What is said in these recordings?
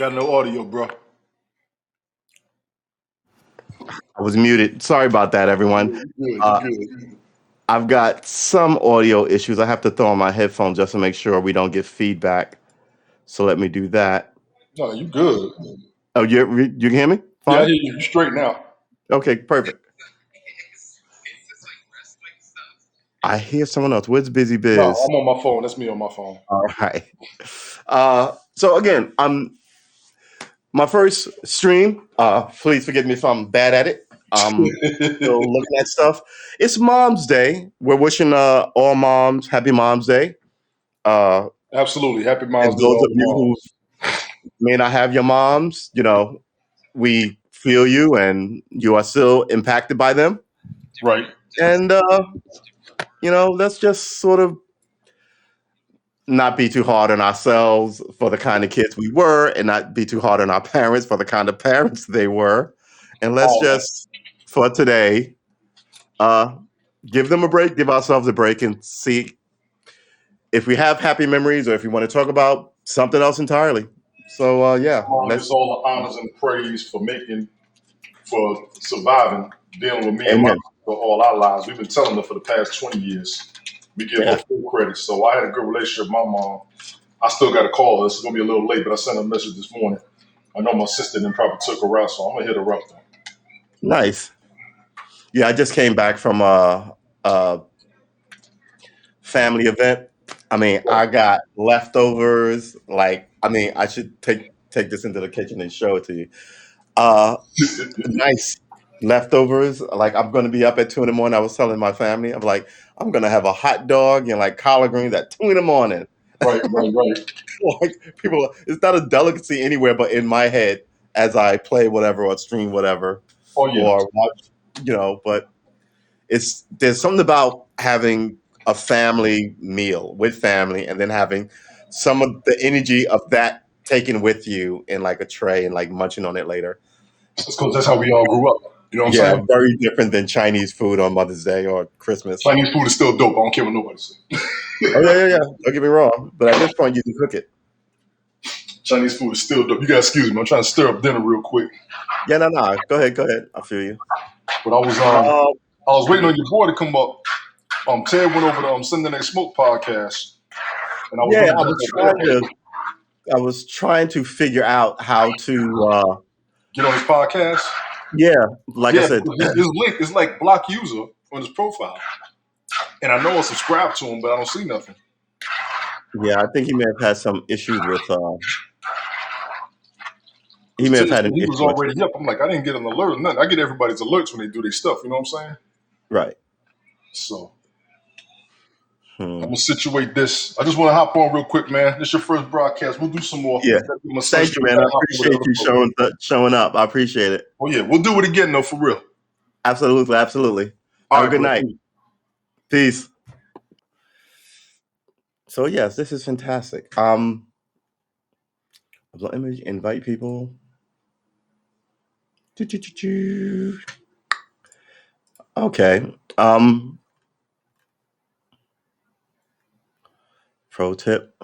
Got no audio, bro. I was muted. Sorry about that, everyone. You Uh, good. You good. I've got some audio issues. I have to throw on my headphones just to make sure we don't get feedback. So let me do that. No, you good. Oh, you can hear me? Yeah, I Fine? hear you. You straight now. Okay, perfect. I hear someone else. Where's Busy No, Biz? I'm on my phone. That's me on my phone. All right. So again, my first stream. Please forgive me if I'm bad at it. Still looking at stuff. It's Mom's Day. We're wishing all moms happy Mom's Day. Uh, Absolutely. Happy Mom's and Day to those all of the you who moms. may not have your moms, we feel you and you are still impacted by them. Right. And, let's just sort of not be too hard on ourselves for the kind of kids we were and not be too hard on our parents for the kind of parents they were. And let's All that. just, for today, uh, give them a break, give ourselves a break and see if we have happy memories or if you want to talk about something else entirely. So, yeah, Mom gets let's, all the honors and praise for surviving, dealing with me and my amen. for all our lives. We've been telling her for the past 20 years. We give her Yeah, full credit. So I had a good relationship with my mom. I still got to call her. It's going to be a little late, but I sent her a message this morning. I know my sister then probably took her out, so I'm going to hit her up though. nice. Yeah, I just came back from a family event. I mean, I got leftovers. I should take this into the kitchen and show it to you. Uh, Nice leftovers. Like, I'm going to be up at 2 in the morning. I was telling my family, I'm like, I'm going to have a hot dog and like collard greens at 2 in the morning. Right. Like it's not a delicacy anywhere, but in my head as I play whatever or stream whatever Oh, yeah. or watch, but there's something about having a family meal with family and then having some of the energy of that taken with you in like a tray and like munching on it later. It's because that's how we all grew up. You know what I'm Yeah, saying? very different than Chinese food on Mother's Day or Christmas. Chinese food is still dope. I don't care what nobody says. Oh yeah. Don't get me wrong, but at this point you can cook it. Chinese food is still dope. You gotta excuse me. I'm trying to stir up dinner real quick. Yeah, no. Go ahead. I feel you. But Um, I was waiting on your boy to come up. Ted went over to Sunday Night Smoke podcast, and I was yeah, gonna jump over I was trying to figure out how to. get on his podcast. Yeah, like I Yeah, said, because his link is like block user on his profile, and I know I subscribed to him, but I don't see nothing. yeah, I think he may have had some issues with. He Because may Ted have said had an he was issue with. already up. I'm like, I didn't get an alert or nothing. I get everybody's alerts when they do their stuff. You know what I'm saying? Right. So I'm Hmm. gonna situate this. I just want to hop on real quick, man. This your first broadcast. We'll do some more. Yeah. My son Thank you, still man. I gotta hop in with the appreciate other you folks. showing up. I appreciate it. Oh yeah, we'll do it again though, for real. Absolutely. All Have a right, good bro. night. Peace. So yes, this is fantastic. Let me invite people. Choo. Okay. Pro tip.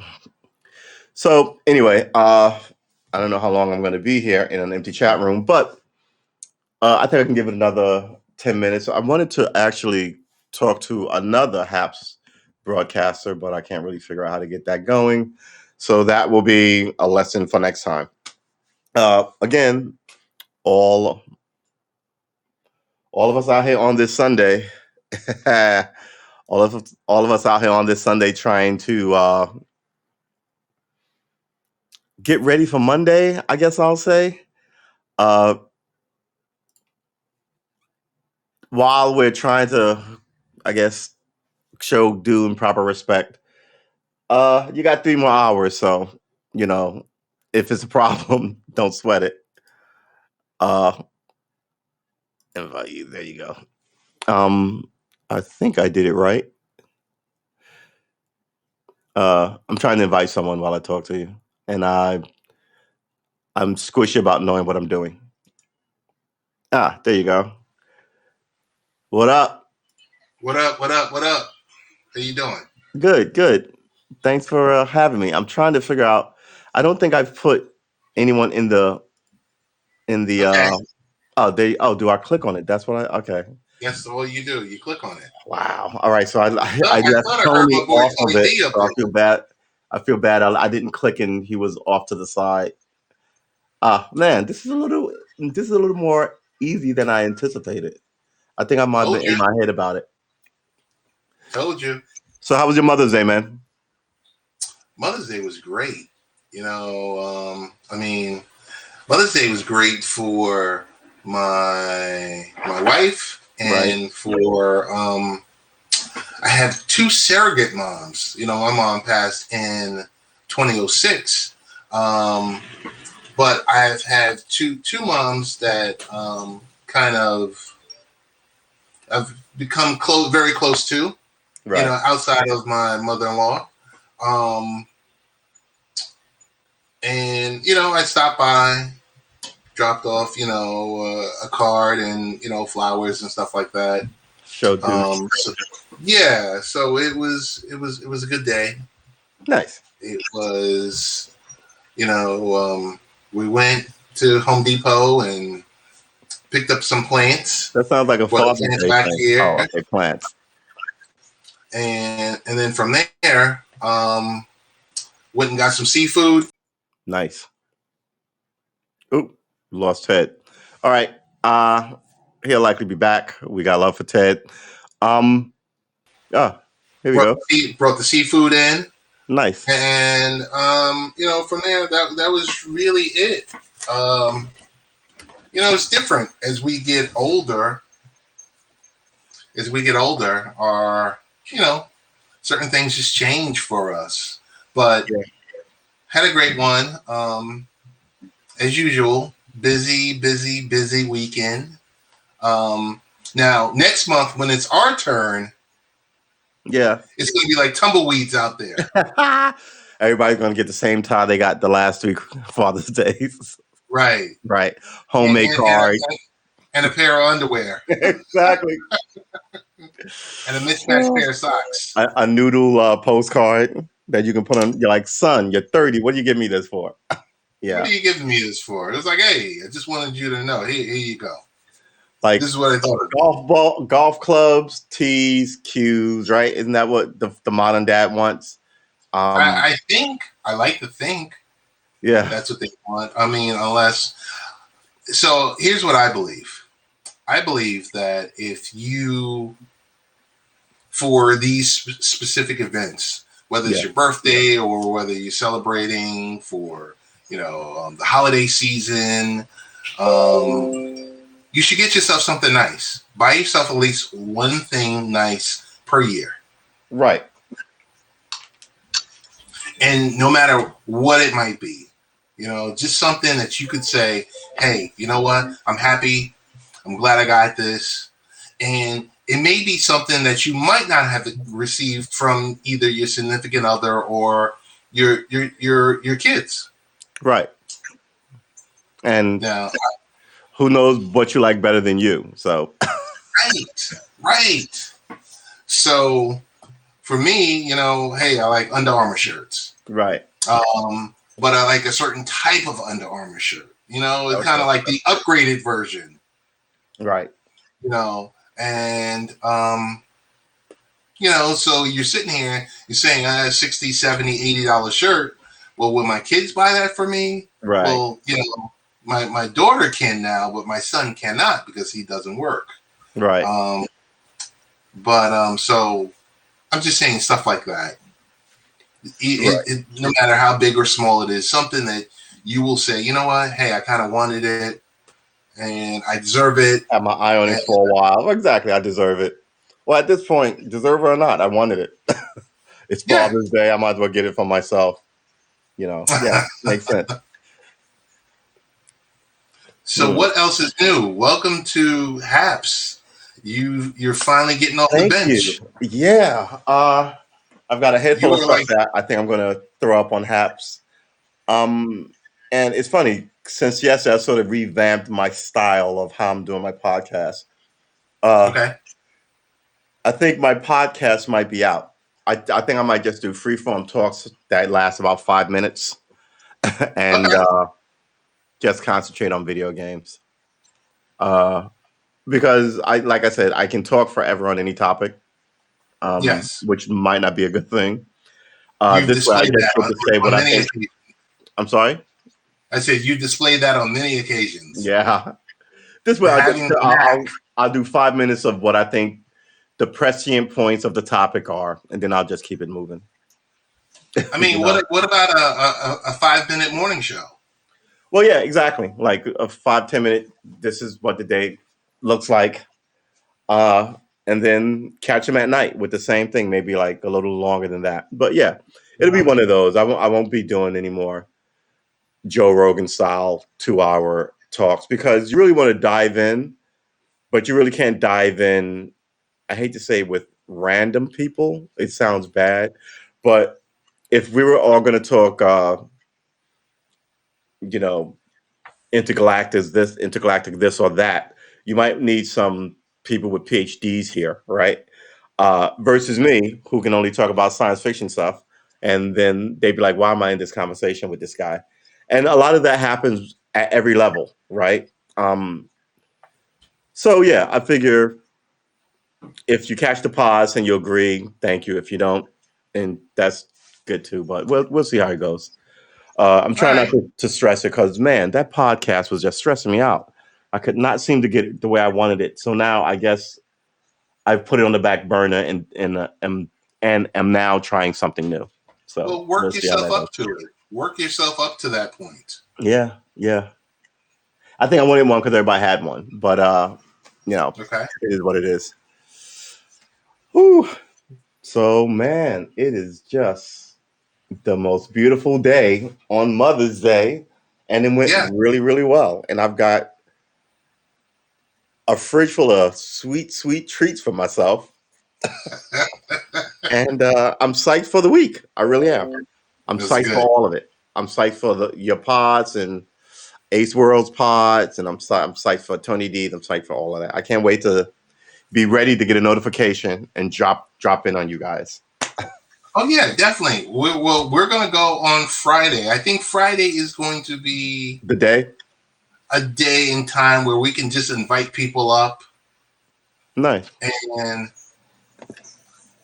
So anyway, I don't know how long I'm going to be here in an empty chat room, but I think I can give it another 10 minutes. I wanted to actually talk to another HAPS broadcaster, but I can't really figure out how to get that going. So that will be a lesson for next time. Again, all of us out here on this Sunday, all of us out here on this Sunday trying to get ready for Monday, I guess I'll say. Uh, while we're trying to, I guess, show due and proper respect, you got 3 more hours, so if it's a problem, don't sweat it. Uh, Invite you. There you go. I think I did it right. I'm trying to invite someone while I talk to you, and I'm squishy about knowing what I'm doing. There you go. What up? What up? How you doing? Good. Thanks for having me. I'm trying to figure out. I don't think I've put Anyone in the Okay. do I click on it? That's what I okay. That's all you do. You click on it. Wow. All right. So I I left thought I heard Tony my boy off of Tony it. D up So I there. feel bad. I feel bad. I didn't click and he was off to the side. Man, this is a little more easy than I anticipated. I think I might have Told been in you. my head about it. Told you. So how was your Mother's Day, man? Mother's Day was great. I mean, Mother's Day was great for my wife Right. and for I have two surrogate moms. My mom passed in 2006, but I've had two moms that kind of I've become very close to. Right. Outside of my mother-in-law. And I stopped by, dropped off, a card and flowers and stuff like that. Show dude. So it was a good day. Nice. It was, we went to Home Depot and picked up some plants. That sounds like a Brought the Father's plants Day back thing. here. Oh, okay, plants. And then from there, went and got some seafood. Nice. Oop, lost Ted. All right. He'll likely be back. We got love for Ted. Here we go. Brought the seafood in. Nice. And from there, that was really it. It's different as we get older. Our certain things just change for us. But had a great one. As usual, busy weekend. Now, next month, when it's our turn, it's going to be like tumbleweeds out there. Everybody's going to get the same tie they got the last 3 Father's Days. Right. Homemade cards. And a pair of underwear. Exactly. And a mismatched pair of socks. A noodle postcard that you can put on. You're like, son, you're 30. What do you give me this for? Yeah. What are you giving me this for? It's like, hey, I just wanted you to know. Here you go. Like, this is what I thought. Golf clubs, tees, cues, right? Isn't that what the modern dad wants? I think, I like to think. Yeah. That's what they want. I mean, so here's what I believe. I believe that if you, for these specific events, whether it's your birthday or whether you're celebrating for, the holiday season, you should get yourself something nice. Buy yourself at least one thing nice per year. Right. And no matter what it might be, just something that you could say, hey, you know what? I'm happy. I'm glad I got this. And it may be something that you might not have received from either your significant other or your kids. Right. And now, who knows what you like better than you? So. Right. So for me, hey, I like Under Armour shirts. Right. But I like a certain type of Under Armour shirt. It's kind of like the upgraded version. Right. And so you're sitting here, you're saying $60, $70, $80 shirt. Well, will my kids buy that for me? Right. Well, my daughter can now, but my son cannot because he doesn't work. Right. So I'm just saying stuff like that. No matter how big or small it is, something that you will say, you know what? Hey, I kind of wanted it and I deserve it. Had my eye on it for a while. Exactly. I deserve it. Well, at this point, deserve it or not, I wanted it. It's Father's Day. I might as well get it for myself. Makes sense. So what else is new? Welcome to Happs. You're finally getting off the bench. Yeah. I've got a head full of stuff that I think I'm going to throw up on Happs. And it's funny, since yesterday, I sort of revamped my style of how I'm doing my podcast. Okay. I think my podcast might be out. I think I might just do free-form talks that last about 5 minutes. And just concentrate on video games. Because like I said, I can talk forever on any topic, Yes, which might not be a good thing. you've This way, I displayed just that get to say what on I many think. occasions. I'm sorry. I said you displayed that on many occasions. Yeah. This way, Having the knack. I'll do 5 minutes of what I think the prescient points of the topic are, and then I'll just keep it moving. I mean, You know? what about a 5 minute morning show? Well, yeah, exactly. Like a 5-10 minute. This is what the day looks like, and then catch them at night with the same thing. Maybe like a little longer than that. But yeah, it'll be one of those. I won't be doing any more Joe Rogan style 2 hour talks because you really want to dive in, but you really can't dive in. I hate to say with random people. It sounds bad, but if we were all going to talk, you know, intergalactic this or that, you might need some people with PhDs here, right? Versus me, who can only talk about science fiction stuff, and then they'd be like, "Why am I in this conversation with this guy?" And a lot of that happens at every level, right? So yeah, I figure if you catch the pause and you agree, thank you. If you don't, and that's good too. But we'll see how it goes. I'm All trying not right. to stress it because man, that podcast was just stressing me out. I could not seem to get it the way I wanted it. So now I guess I've put it on the back burner and am now trying something new. So Well, we'll work see how yourself that goes. up to it. Work yourself up to that point. Yeah, yeah. I think I wanted one because everybody had one, but Okay. it is what it is. Whew. So man, it is just the most beautiful day on Mother's Day, and it went Yeah. really, really well. And I've got a fridge full of sweet, sweet treats for myself, and I'm psyched for the week. I really am. I'm That's psyched for good. all of it. I'm psyched for your pods and Ace World's pods, and I'm psyched for Tony D's. I'm psyched for all of that. I can't wait to be ready to get a notification and drop in on you guys. Oh yeah, definitely. We're gonna go on Friday. I think Friday is going to be The day, a day and time where we can just invite people up nice. and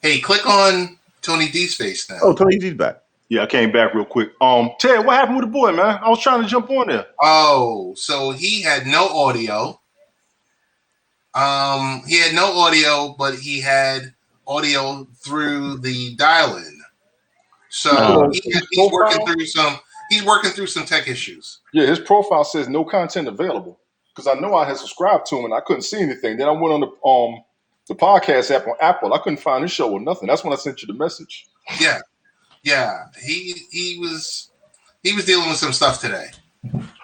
hey, click on Tony D's face now. Oh, Tony D's back. Yeah, I came back real quick. Ted, what happened with the boy, man? I was trying to jump on there. Oh, so he had no audio. He had no audio, but he had audio through the dial-in. So he's working through some. He's working through some tech issues. Yeah, his profile says no content available. Because I know I had subscribed to him and I couldn't see anything. Then I went on the podcast app on Apple. I couldn't find his show or nothing. That's when I sent you the message. Yeah, yeah. He was dealing with some stuff today.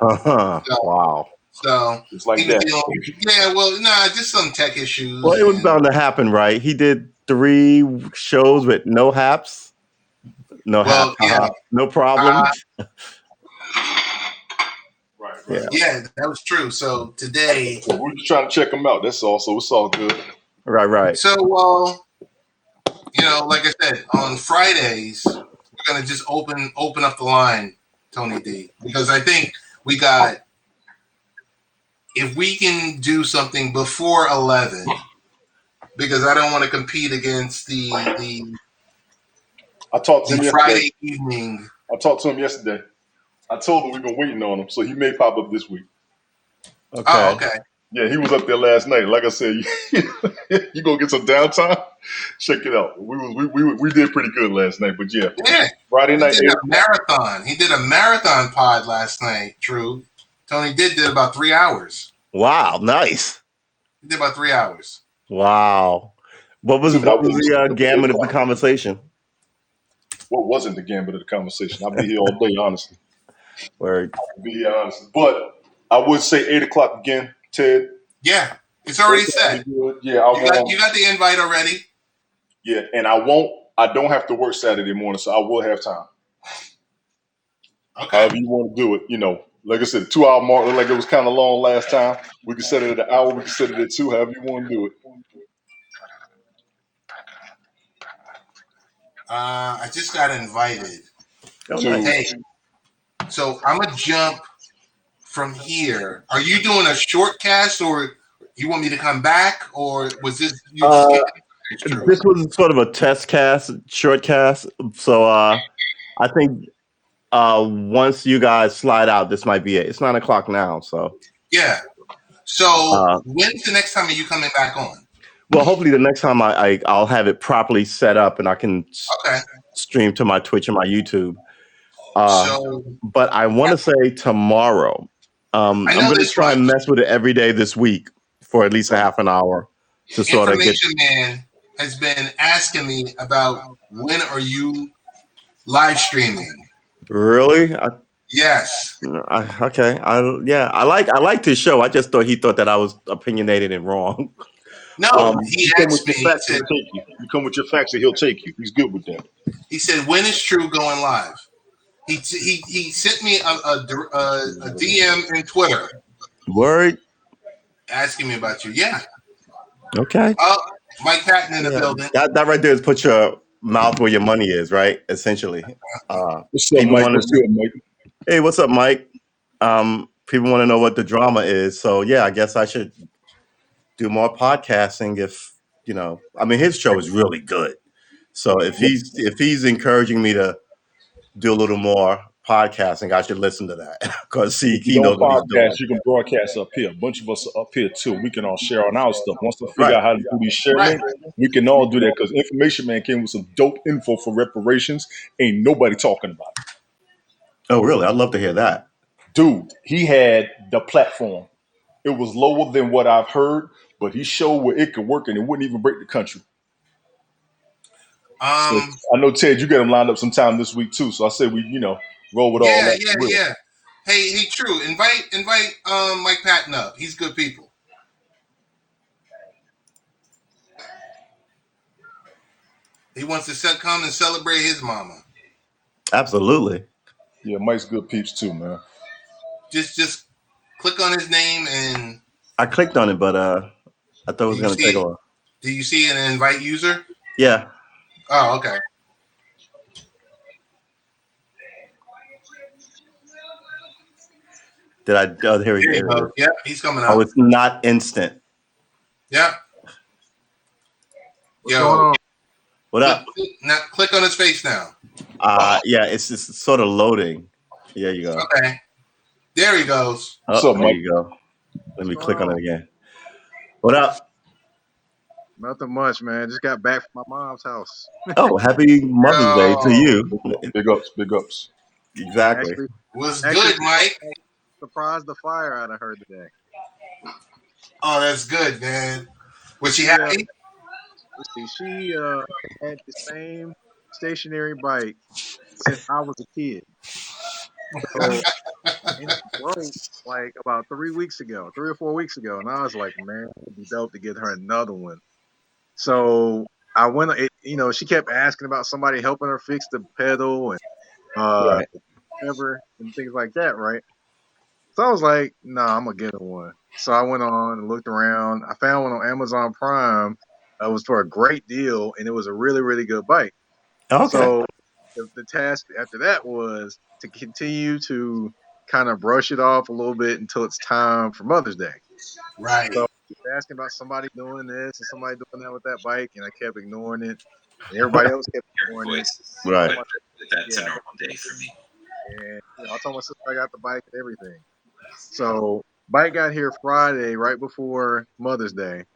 Wow. So It's like he was that. yeah, well, just some tech issues. Well, it was bound to happen, right? He did 3 shows with no haps, no Well, haps, no problem. Right. Yeah, that was true. So today, So we're just trying to check him out. That's all. So it's all good. Right. so like I said, on Fridays we're gonna just open up the line, Tony D, because I think we got, if we can do something before 11, because I don't want to compete against the I talked to him Friday yesterday. evening. I talked to him yesterday. I told him we've been waiting on him, so he may pop up this week. Okay. Oh, okay. Yeah, he was up there last night. Like I said, you gonna get some downtime. Check it out. We did pretty good last night, but yeah, Friday night. He did a marathon. He did a marathon pod last night. True. Tony did about 3 hours. Wow, nice. He did about 3 hours. Wow. What was the gamut of the conversation? What wasn't the gambit of the conversation? I'll be here all day, honestly. Word. I'll be here, honestly. But I would say 8 o'clock again, Ted. Yeah, it's already set. Yeah, you got the invite already. Yeah, and I don't have to work Saturday morning, so I will have time. Okay. However you want to do it, like I said, the 2 hour mark looked like it was kind of long last time. We can set it at an hour. We can set it at 2. However you want to do it. I just got invited. Hey, so I'm gonna jump from here, are you doing a short cast, or you want me to come back, or was this you just getting it's true? This was sort of a test cast, short cast. So I think once you guys slide out, this might be it. It's 9 o'clock now, so Yeah. So when's the next time are you coming back on? well, hopefully the next time I'll have it properly set up and I can stream to my Twitch and my YouTube. But I want to say tomorrow. I'm going to try and mess with it every day this week for at least a half an hour to sort of get. Information Man has been asking me about when are you live streaming. Really? Yes. Okay. I like his show. I just thought he thought that I was opinionated and wrong. No, he asked me. You come with your facts and he'll take you. He's good with that. He said, "When is True going live?" He sent me a DM in Twitter. Word. Asking me about you. Yeah. Okay. Mike Patton in the building. That right there is put your mouth where your money is, right? Essentially. What's up, Mike? Hey, what's up, Mike? People want to know what the drama is. So yeah, I guess I should do more podcasting if, I mean, his show is really good. So if he's encouraging me to do a little more podcasting, I should listen to that because he knows what he's doing. You can broadcast up here. A bunch of us are up here too. We can all share on our stuff. Once we figure out how to do these sharing, we can all do that because Information Man came with some dope info for reparations. Ain't nobody talking about it. Oh, really? I'd love to hear that. Dude, he had the platform. It was lower than what I've heard, but he showed where it could work and it wouldn't even break the country. So I know, Ted, you got him lined up sometime this week too. So I said we, roll with all that. Yeah. Hey, True. Invite Mike Patton up. He's good people. He wants to come and celebrate his mama. Absolutely. Yeah, Mike's good peeps too, man. Just click on his name and I clicked on it, but I thought it was going to take a while. Do you see an invite user? Yeah. Oh, okay. Did I? Oh, here he goes. Yeah, he's coming up. Oh, it's not instant. Yeah. Yo. What up? Now click on his face now. Yeah, it's just sort of loading. There you go. Okay. There he goes. Oh, there you go. Let me click on it again. What up? Nothing much, man. Just got back from my mom's house. Oh, happy Mother's Day to you. Big ups. Exactly. Was good, Mike. Surprised the fire out of her today. Oh, that's good, man. Was she happy? She had the same stationary bike since I was a kid. So, and it broke like about 3 or 4 weeks ago, and I was like, man, it'd be dope to get her another one. So I went, she kept asking about somebody helping her fix the pedal and whatever and things like that, right? So I was like, nah, I'm gonna get her one. So I went on and looked around. I found one on Amazon Prime. It was for a great deal, and it was a really, really good bike. Okay. So the task after that was to continue to kind of brush it off a little bit until it's time for Mother's Day. Right. So I kept asking about somebody doing this and somebody doing that with that bike, and I kept ignoring it. And everybody else kept ignoring it. Right. That's a normal day for me. And I told my sister I got the bike and everything. So bike got here Friday, right before Mother's Day.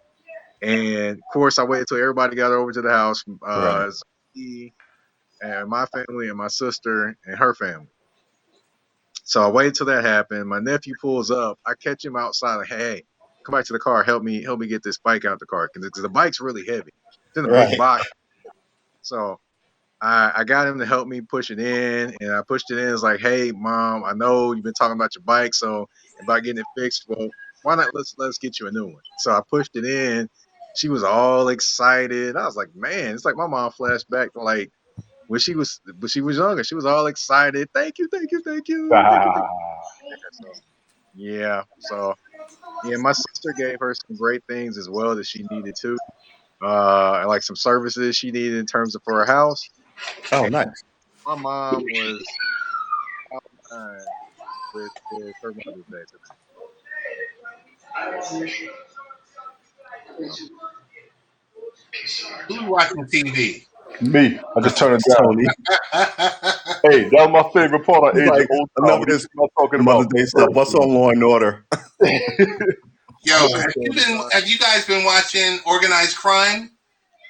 And of course, I waited till everybody got over to the house. Me and my family and my sister and her family. So I waited till that happened. My nephew pulls up. I catch him outside. Like, hey, come back to the car. Help me get this bike out the car because the bike's really heavy. It's in a big box. So I got him to help me push it in, and I pushed it in. It's like, hey, Mom, I know you've been talking about your bike, so about getting it fixed. Well, why not? Let's get you a new one. So I pushed it in. She was all excited. I was like, man, it's like my mom flashed back to like when she was younger. She was all excited. Thank you. So my sister gave her some great things as well that she needed too. Like some services she needed in terms of for her house. Oh, nice. My mom was with her Mother's Day today. Who's watching TV? Me. I just turned it down. Tony. Hey, that was my favorite part of He's Age like, of Ultron. enough of When he this started talking Mother's about Day stuff. What's on Law and Order? Yo, have you guys been watching Organized Crime?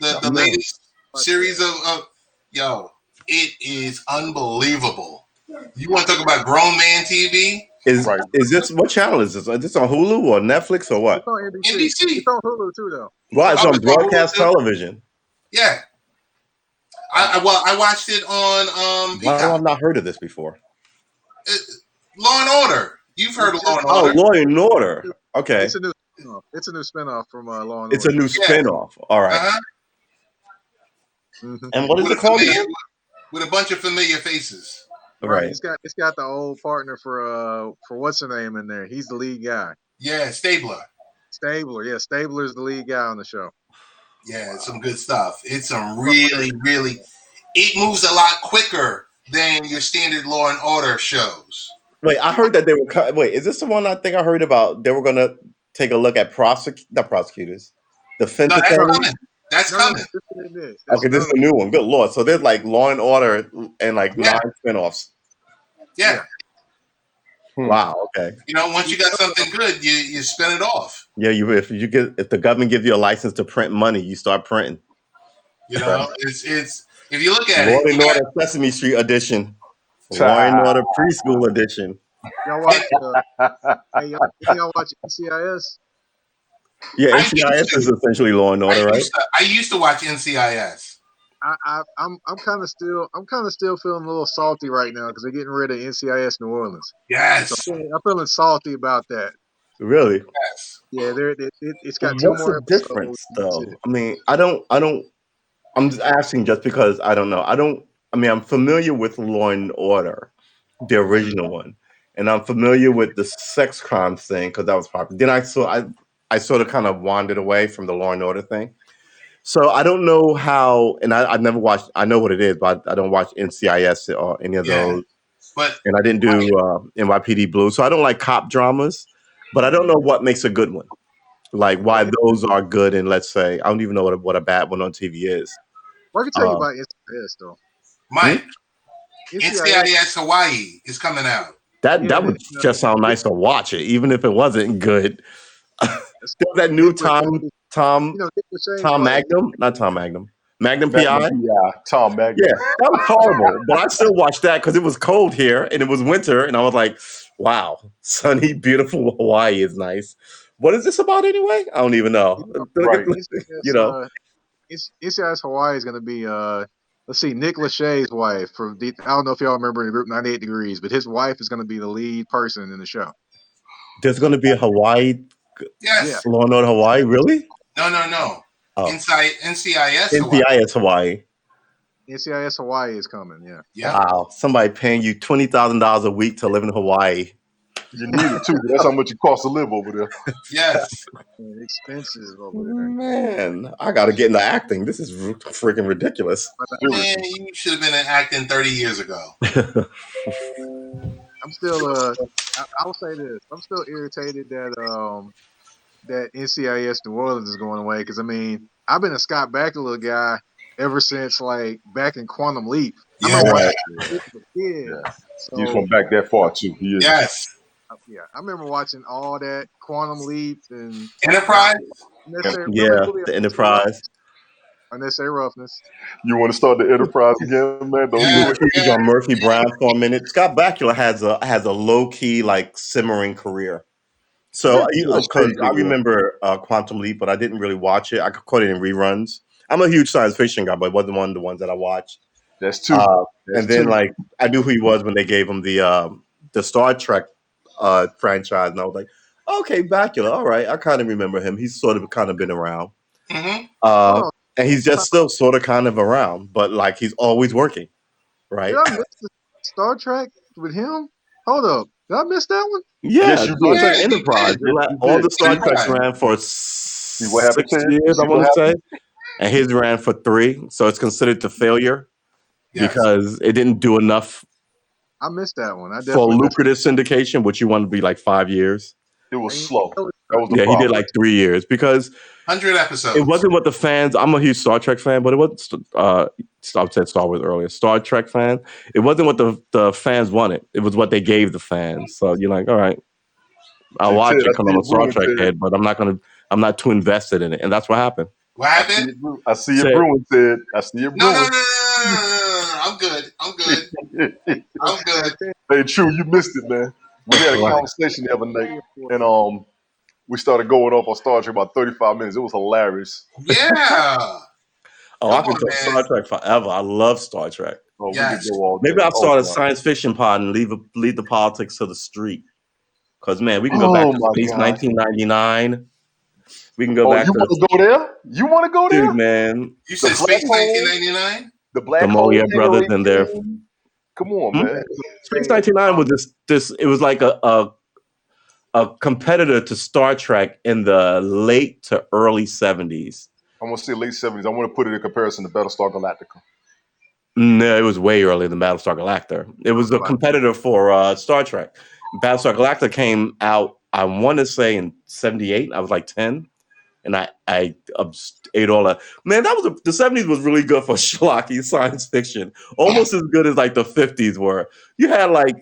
The No. latest series of yo, it is unbelievable. You want to talk about grown man TV? Is this what channel is this? Is this on Hulu or Netflix or what? It's on NBC. NBC. It's on Hulu too, though. Right, it's Oh, on it's on Hulu broadcast too? television. Yeah. I watched it on Why have I Peacock. not heard of this before? Law and Order. You've heard of Law and Oh, Order. Law and Order. Okay. It's a new spinoff. It's a new spinoff from Law and It's a Order. new spinoff. All right. Uh-huh. Mhm. And what is With it called familiar- again? With a bunch of familiar faces. Right. It's got the old partner for what's her name in there. He's the lead guy. Yeah, Stabler. Stabler. Yeah, Stabler's the lead guy on the show. Yeah, it's some good stuff. It's some really, really. It moves a lot quicker than your standard Law and Order shows. Wait, I heard that they were. Wait, is this the one I think I heard about? They were going to take a look at not prosecutors, defense No, that's attorneys. coming. That's coming. Okay, this is a new one. Good lord! So there's like Law and Order and like 9 spinoffs. Yeah. Wow. Okay. You know, once you got something good, you spin it off. Yeah. If the government gives you a license to print money, you start printing. You know, it's if you look at Law it, and Order Sesame Street edition, Law and Order preschool edition. Y'all watch? Y'all watch NCIS? Yeah, NCIS is essentially Law and Order, right? I used to watch NCIS. I'm kind of still feeling a little salty right now because they're getting rid of NCIS New Orleans. Yes, so I'm feeling salty about that. Really? Yes. Yeah, it's got 2 more What's the difference, though? I mean, I don't. I'm just asking just because I don't know. I mean, I'm familiar with Law and Order, the original one, and I'm familiar with the sex crimes thing because that was popular. Then I sort of kind of wandered away from the Law and Order thing. So I don't know how, and I've never watched. I know what it is, but I don't watch NCIS or any of those. And I didn't do NYPD Blue, so I don't like cop dramas. But I don't know what makes a good one. Like why those are good, and let's say I don't even know what a bad one on TV is. Well, I can tell you about NCIS though. Mike, NCIS Hawaii is coming out. That would just sound nice to watch it, even if it wasn't good. There's that new Tom Magnum, not Tom Magnum, Magnum PI. Tom Magnum. Yeah, that was horrible, but I still watched that because it was cold here and it was winter, and I was like, "Wow, sunny, beautiful Hawaii is nice." What is this about anyway? I don't even know. NCIS Hawaii is going to be let's see, Nick Lachey's wife from I don't know if y'all remember the group 98 Degrees, but his wife is going to be the lead person in the show. There's going to be a Hawaii. Yes. Law and Order Hawaii, really? No. Oh. NCIS Hawaii. NCIS Hawaii is coming. Yeah. Wow. Somebody paying you $20,000 a week to live in Hawaii. You need it too. That's how much it costs to live over there. Yes. Expenses over there. Man, I got to get into acting. This is freaking ridiculous. Man, you should have been acting 30 years ago. I'm still. I'll say this. I'm still irritated that NCIS New Orleans is going away because I mean I've been a Scott Bakula guy ever since like back in Quantum Leap. Yeah. So, he's from back that far too. He is. Yes. Yeah, I remember watching all that Quantum Leap and Enterprise. The Enterprise. Unnecessary Roughness. You want to start the Enterprise again, man? He's on Murphy Brown for a minute. Scott Bakula has a low key like simmering career. So because I remember Quantum Leap, but I didn't really watch it. I caught it in reruns. I'm a huge science fiction guy, but it wasn't one of the ones that I watched. That's two. And then like I knew who he was when they gave him the Star Trek franchise, and I was like, okay, Bakula, all right. I kind of remember him. He's sort of kind of been around. Mm-hmm. And he's just still sort of kind of around, but like he's always working, right? Did I miss the Star Trek with him? Hold up. Did I miss that one? Yeah, yes, you did. Enterprise. All the Star Treks ran for 6 years, I want to say. And his ran for 3. So it's considered a failure because it didn't do enough I missed that one. I For definitely missed lucrative syndication, which you want to be like 5 years. It was it. slow. That was the Yeah, he problem. did like 3 years because 100 it episodes. wasn't what the fans. I'm a huge Star Trek fan, but it wasn't. I said Star Wars earlier. Star Trek fan. It wasn't what the fans wanted. It was what they gave the fans. So you're like, all right, I'll See, watch Ted, it I because see I'm a your Star Bruin Trek said. head, but I'm not gonna. I'm not too invested in it, and that's what happened. What happened? I see your Said- Bruin said. I see your No. Bruin. I'm good. I'm good. Hey, True, you missed it, man. We had a Right. conversation the other night, and we started going off on Star Trek about 35 minutes. It was hilarious. Yeah. Oh, Come I can on, talk man. Star Trek forever. I love Star Trek. Oh, we Yes. could go all day. Maybe I'll start a God. science fiction pod and leave the politics to the street. Because man, we can go back Oh to my space God. 1999. We can go Oh, back you to want to go there? You want to go there? dude, man. You said The Space black hole? 1999? The black The hole Molière brothers and their generation? Come on, Hmm? man. Space 99 was this. It was like a competitor to Star Trek in the late to early 70s. I'm gonna say late 70s. I want to put it in comparison to Battlestar Galactica. No, it was way earlier than Battlestar Galactica. It was a competitor for Star Trek. Battlestar Galactica came out, I want to say, in 78. I was like 10. And I ate all that. Man, the 70s was really good for schlocky science fiction. Almost as good as like the 50s were. You had like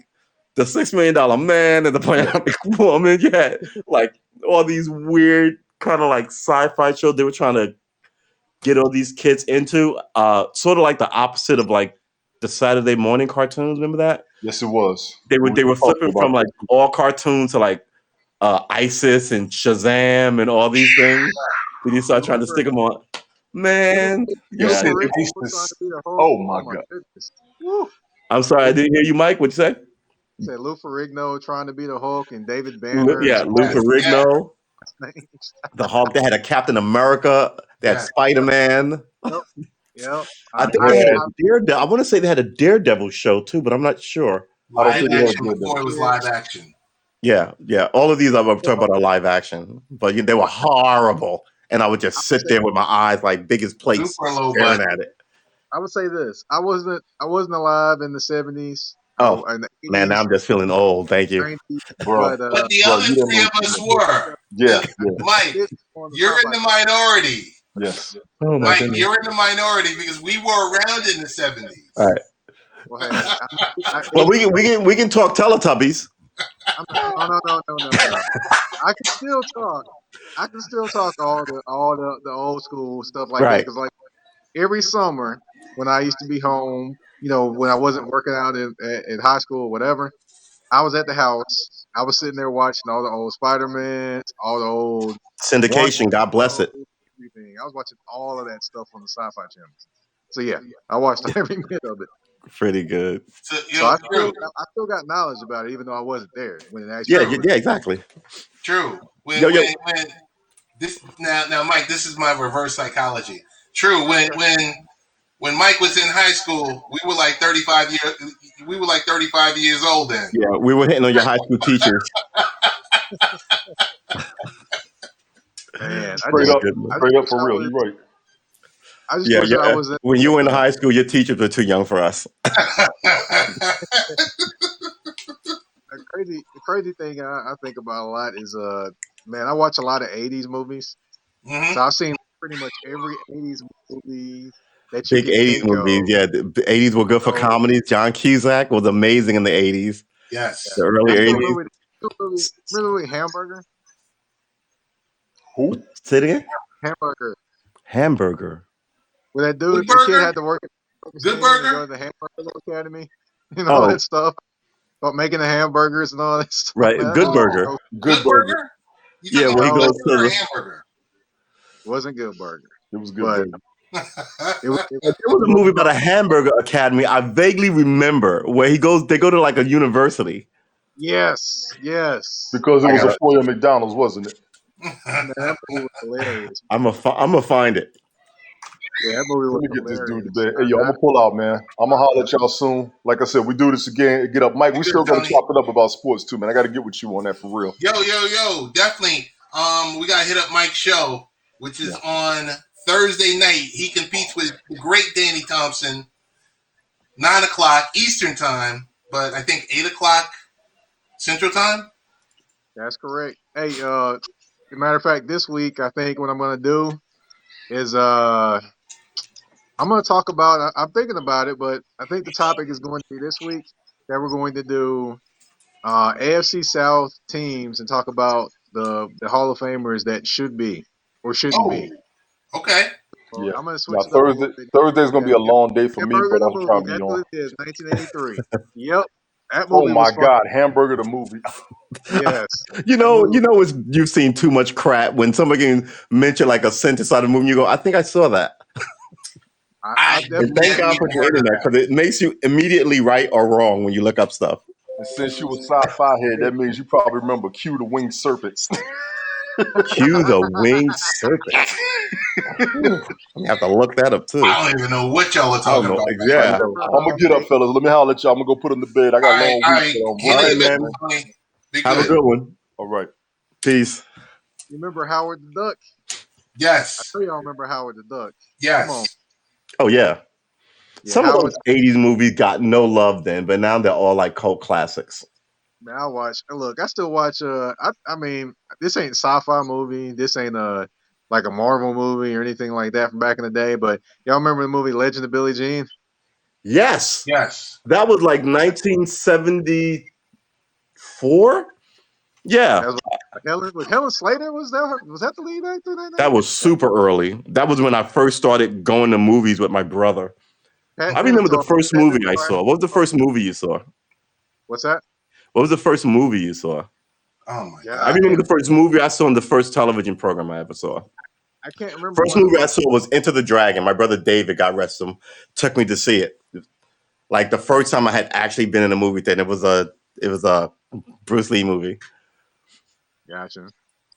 the $6 Million Man and the Bionic Woman. You had like all these weird kind of like sci-fi shows they were trying to get all these kids into. Sort of like the opposite of like the Saturday morning cartoons. Remember that? Yes, it was. They were We flipping talked from about like all cartoons to like ISIS and Shazam and all these things. Then you start trying to stick them on. Man, You yeah. said Lou ISIS. Oh my God. goodness. Woo. I'm sorry, I didn't hear you, Mike. What'd you say? Said Lou Ferrigno trying to be the Hulk and David Banner. Yeah, Lou Yes, Ferrigno, Names. the Hulk. They had a Captain America. They had Yeah. Spider-Man. Yep. I think they had a Daredevil. I want to say they had a Daredevil show too, but I'm not sure. I don't Live think it was action good, before it was live action. Yeah. All of these I'm talking about are live action, but they were horrible. And I would just sit there with my eyes like big as plates, Super low staring budget. at it. I would say this. I wasn't alive in the 70s. Oh, in the 80s, man, now I'm just feeling old. Thank you. 90s, bro. But the Bro, other you don't three know of what us you mean. were. Yeah, Mike, you're in the minority. yes. Oh my Mike, goodness. you're in the minority because we were around in the 70s. All right. Well, hey, Well, we can talk Teletubbies. No. I can still talk. I can still talk all the old school stuff like that Right. because like every summer when I used to be home, when I wasn't working out in high school or whatever, I was at the house. I was sitting there watching all the old Spider-Mans, all the old Syndication. God bless it. everything. I was watching all of that stuff on the Sci-Fi Channel. So yeah, I watched every minute of it. Pretty good. So, So I still got knowledge about it, even though I wasn't there when it actually. Yeah, exactly. True. When this now, Mike, this is my reverse psychology. True. When Mike was in high school, we were like 35 years. We were like 35 years old then. Yeah, we were hitting on your high school teachers. Man, Straight up for real. You're right. I just wish I was. When you were in high school, your teachers were too young for us. The crazy thing I think about a lot is man, I watch a lot of 80s movies. Mm-hmm. So I've seen pretty much every 80s movie that you Big can 80s think movies. of. Yeah, the 80s were good for comedies. John Cusack was amazing in the 80s. Yes. The early 80s. Remember Hamburger? Who? Say it again? Hamburger. Where that Good kid had to work at Good Burger? go to the Hamburger Academy and all that stuff. About making the hamburgers and all that stuff. Right, Man, Good Burger. Good Burger. Yeah, when he goes to the hamburger. Wasn't Good Burger. It was Good Burger. There was a movie about a hamburger academy. I vaguely remember where they go to like a university. Yes. Because it was before McDonald's, wasn't it? Man, that movie was hilarious. I'm gonna find it. Yeah, that movie was Let me get this hilarious. dude to bed. Hey, yo, I'm gonna pull out, man. I'm gonna holler at y'all soon. Like I said, we do this again. Get up, Mike. We still gonna chop it up about sports too, man. I got to get with you on that for real. Yo, definitely. We gotta hit up Mike's show, which is on Thursday night. He competes with the great Danny Thompson, 9:00 Eastern time. but I think 8 o'clock Central Time. That's correct. Hey, as a matter of fact, this week I think what I'm gonna do is I'm gonna talk about. I'm thinking about it, but I think the topic is going to be this week that we're going to do AFC South teams and talk about the Hall of Famers that should be or shouldn't Oh, be. okay. So Yeah. I'm gonna Now switch it up a little bit. Thursday's gonna Yeah, be a long day for me, Hamburger but the I'll try movie. to be That's on. what it is. 1983. Yep, that Oh movie my was fun. God, Hamburger the movie. Yes, You that know, movie. you've seen too much crap when somebody can mention like a sentence out of the movie. You go, I think I saw that. I I And definitely. thank never God for even the heard of internet that. because it makes you immediately right or wrong when you look up stuff. And since you were sci-fi head, that means you probably remember Q the Winged Serpents. Cue the winged serpent. Whew. I'm gonna have to look that up too. I don't even know what y'all were I don't talking know. about back I then. Yeah. remember. I'm gonna get up, fellas. Let me holler at y'all. I'm gonna go put in the bed. I got a long All week, right. but I'm Get All in right, ready. bed, man. Tony. Be Have a good. good one. All right. Peace. You remember Howard the Duck? I Yes. know y'all remember Howard the Duck. Come on. Yes. Oh yeah. Yeah, Some of Howard. those 80s movies got no love then, but now they're all like cult classics. Man, I watch. Look, I still watch. I mean, this ain't a sci-fi movie. This ain't like a Marvel movie or anything like that from back in the day. But y'all remember the movie Legend of Billie Jean? Yes. Yes. That was like 1974. Yeah. That was Helen Slater. Was that the lead actor in that That thing? was super early. That was when I first started going to movies with my brother. Pat I remember the Benatar. first Pat movie I Benatar. saw. What was the first movie you saw? What's that? What was the first movie you saw? Oh my Yeah, I God. remember the first movie I saw in the first television program I ever saw. I can't remember First one of movie I them. saw was Enter the Dragon. My brother David, God rest him, took me to see it. Like the first time I had actually been in a movie theater. It was a Bruce Lee movie. Gotcha.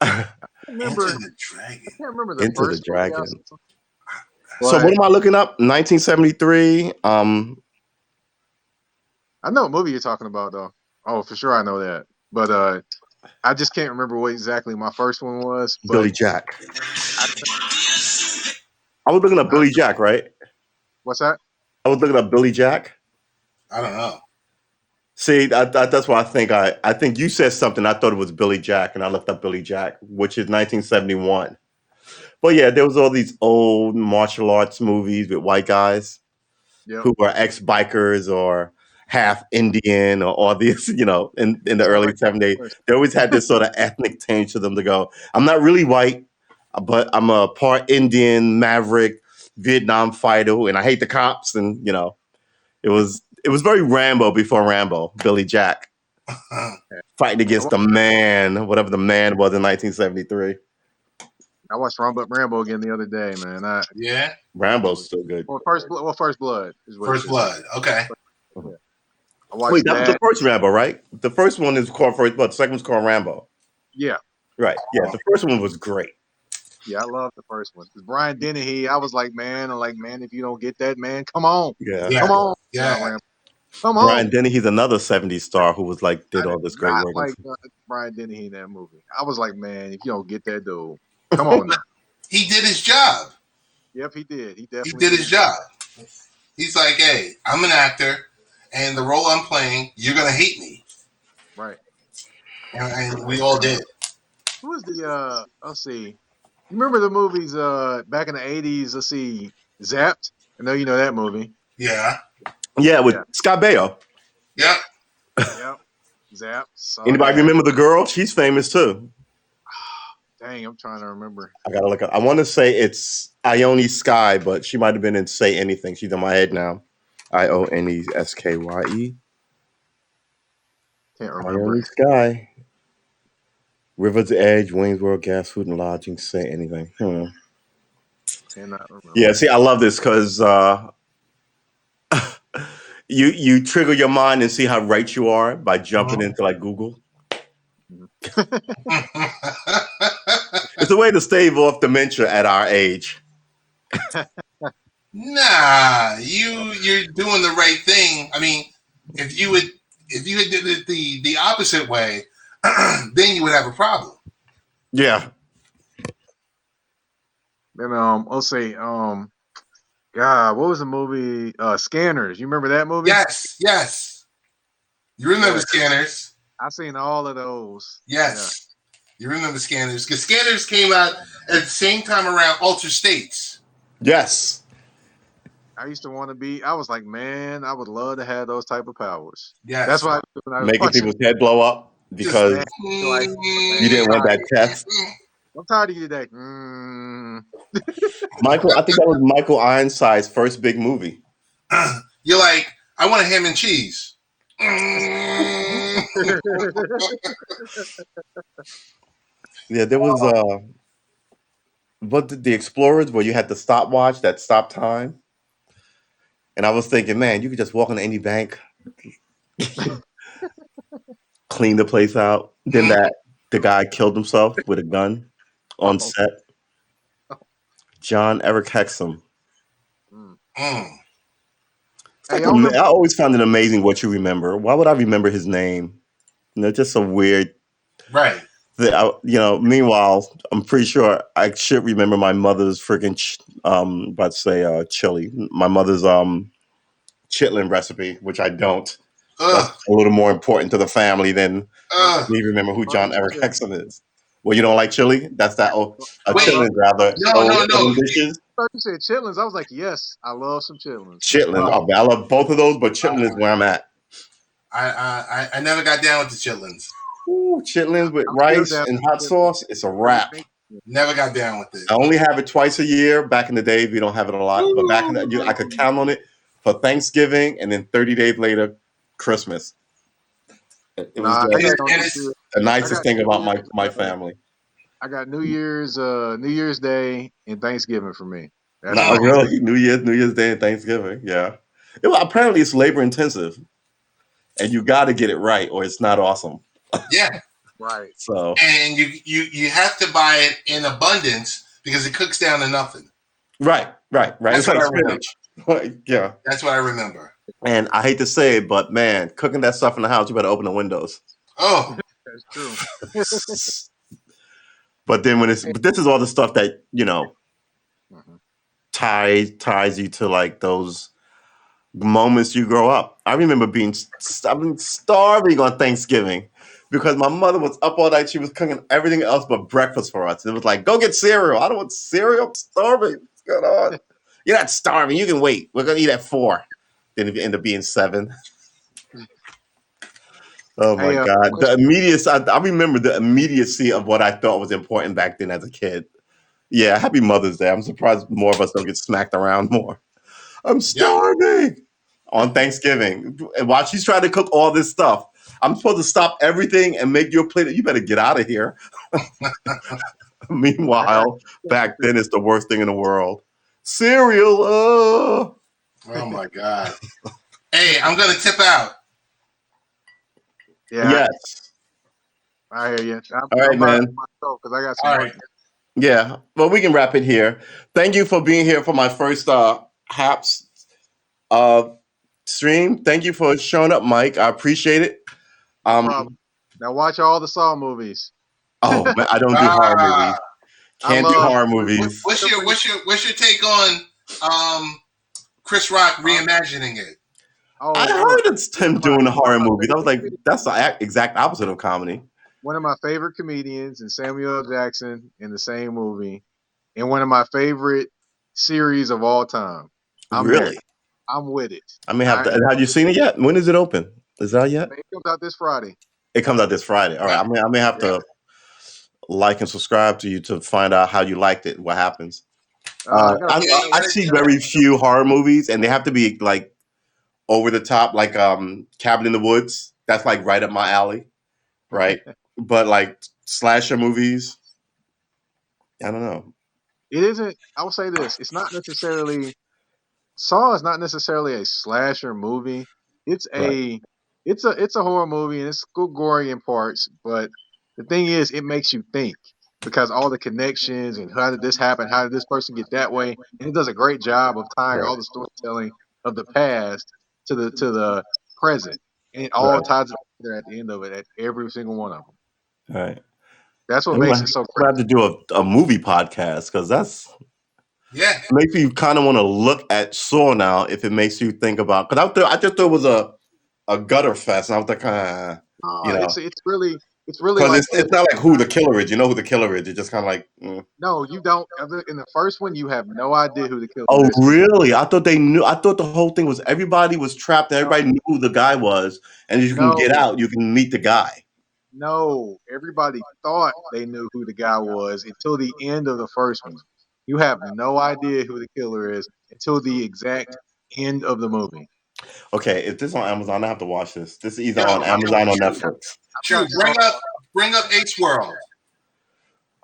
Enter Remember? the Dragon. I can't remember the Into the first movie I Dragon. saw. So But what am I looking up? 1973. I know what movie you're talking about, though. Oh, for sure, I know that. But I just can't remember what exactly my first one was. Billy But Jack. I, I was looking up I Billy Jack, right? what's that? I was looking up Billy Jack. I don't know. See, that's why I think you said something. I thought it was Billy Jack, and I looked up Billy Jack, which is 1971. But yeah, there was all these old martial arts movies with white guys Yep. who were ex-bikers or half Indian or all these, in the Sounds early like 70s. They always had this sort of ethnic tinge to them to go, I'm not really white, but I'm a part Indian, maverick, Vietnam fighter, and I hate the cops. And, it was very Rambo before Rambo, Billy Jack, fighting I, against wa- the man, whatever the man was in 1973. I watched Rambo again the other day, man. Yeah. Rambo's still good. First Blood is what it First should be. Blood. Okay. Yeah. I Wait, watched that was the that. first Rambo, right? The first one is called First Blood. The second one's called Rambo. Yeah. Right. Yeah, the first one was great. Yeah, I love the first one. 'Cause Brian Dennehy, I was like, man, if you don't get that, man, come on. Yeah. Yeah. Come on, John Yeah. Rambo. Come Brian on. Denny, he's another 70s star who was like, I did all did this great not work. like Brian Dennehy in that movie. I was like, man, if you don't get that dude, come on now. He did his job. Yep, he did. He He definitely did did. his job. He's like, hey, I'm an actor, and the role I'm playing, you're gonna hate me, Right. and we all did. Who was the let's see. You remember the movies back in the 80s, let's see, Zapped? I know you know that movie. Yeah. Yeah, with Yeah. Scott Baio. Yep. Yep. Zapped. Saw Anybody that. remember the girl? She's famous too. Dang, I'm trying to remember. I gotta look up. I want to say it's Ione Sky, but she might have been in Say Anything. She's in my head now. IONESKYE. Can't remember. Ione Sky. River's Edge, Wayne's World, Gas, Food and Lodging. Say Anything. Cannot remember. Yeah. See, I love this because you trigger your mind and see how right you are by jumping into like Google. It's a way to stave off dementia at our age. Nah, you're doing the right thing. I mean, if you had did it the opposite way, then you would have a problem. Yeah. And let's see, God, what was the movie? Scanners. You remember that movie? Yes, yes. You remember Yeah. Scanners? I seen all of those. Yes. You remember Scanners? Because Scanners came out at the same time around Alter States. Yes. I used to want to be. I was like, man, I would love to have those type of powers. Yes. That's why when I was Making watching, people's head blow up Just because man, like, you didn't want that test. I'm tired of you today. Michael, I think that was Michael Ironside's first big movie. You're like, I want a ham and cheese. Yeah, there was but the Explorers where you had the stopwatch that stopped time. And I was thinking, man, you could just walk into any bank, clean the place out. Then the guy killed himself with a gun on set. John Eric Hexum. Mm. Like I always found it amazing what you remember. Why would I remember his name? Just so weird. Right. Meanwhile, I'm pretty sure I should remember my mother's freaking chili. My mother's chitlin recipe, which I don't. That's a little more important to the family than me remember who John Eric Hexum is. Well, you don't like chili? That's that chitlins rather. No. Dishes. I thought you said chitlins. I was like, yes, I love some chitlins. Chitlins. I love both of those, but chitlins is where I'm at. I never got down with the chitlins. Ooh, chitlins with rice and hot sauce. It's a wrap. Never got down with it. I only have it twice a year. Back in the day, we don't have it a lot, but back in the I could count on it for Thanksgiving, and then 30 days later, Christmas. It was the nicest thing about my family. I got New Year's Day and Thanksgiving for me. Not really. New Year's Day and Thanksgiving. Yeah. Apparently, it's labor intensive, and you got to get it right, or it's not awesome. Yeah. Right. So. And you have to buy it in abundance because it cooks down to nothing. Right. That's it's like spinach. Yeah. That's what I remember. And I hate to say it, but man, cooking that stuff in the house, you better open the windows. Oh, that's true. But then but this is all the stuff that ties you to like those moments you grow up. I remember starving on Thanksgiving because my mother was up all night. She was cooking everything else but breakfast for us. It was like, go get cereal. I don't want cereal. I'm starving. What's going on? You're not starving. You can wait. We're going to eat at 4. Then it ended up being 7. Oh my God. The immediacy. I remember the immediacy of what I thought was important back then as a kid. Yeah. Happy Mother's Day. I'm surprised more of us don't get smacked around more. I'm starving on Thanksgiving. And while she's trying to cook all this stuff, I'm supposed to stop everything and make you a plate. You better get out of here. Meanwhile, back then it's the worst thing in the world. Cereal. Oh my God. Hey, I'm gonna tip out. Yeah. Yes. I hear you. All right, man. Because I got some. Yeah. Well, we can wrap it here. Thank you for being here for my first Haps stream. Thank you for showing up, Mike. I appreciate it. Now watch all the Saw movies. Oh, man, I don't do horror movies. Can't do horror movies. What's your take on Chris Rock reimagining it? I heard it's him doing the horror movies. I was like, that's the exact opposite of comedy. One of my favorite comedians and Samuel L. Jackson in the same movie, and one of my favorite series of all time. Really? I'm with it. I may have to. Have you seen it yet? When is it open? Is it out yet? It comes out this Friday. It comes out this Friday. All right. I may have to like and subscribe to you to find out how you liked it. What happens? I see very few horror movies, and they have to be like over the top, like Cabin in the Woods. That's like right up my alley, right? But like slasher movies, I don't know. It isn't. I will say this: it's not necessarily. Saw is not necessarily a slasher movie. It's a horror movie, and it's gory in parts. But the thing is, it makes you think because all the connections and how did this happen? How did this person get that way? And it does a great job of tying all the storytelling of the past to the present, and it all ties together at the end of it. At every single one of them. All right. That's what makes it so great. I have to do a movie podcast because it makes you kind of want to look at Saw now if it makes you think about, because I just thought it was a a gutter fest. And I was like, it's really because like it's not like who the killer is. You know who the killer is. It's just kind of like. no, you don't. In the first one, you have no idea who the killer Oh, is. really? I thought they knew. I thought the whole thing was everybody was trapped and everybody knew who the guy was. And if you can get out, you can meet the guy. No, everybody thought they knew who the guy was until the end of the first one. You have no idea who the killer is until the exact end of the movie. Okay, if this is on Amazon, I have to watch this. This is either Yo, on Amazon or Netflix. True. Bring up Ace World.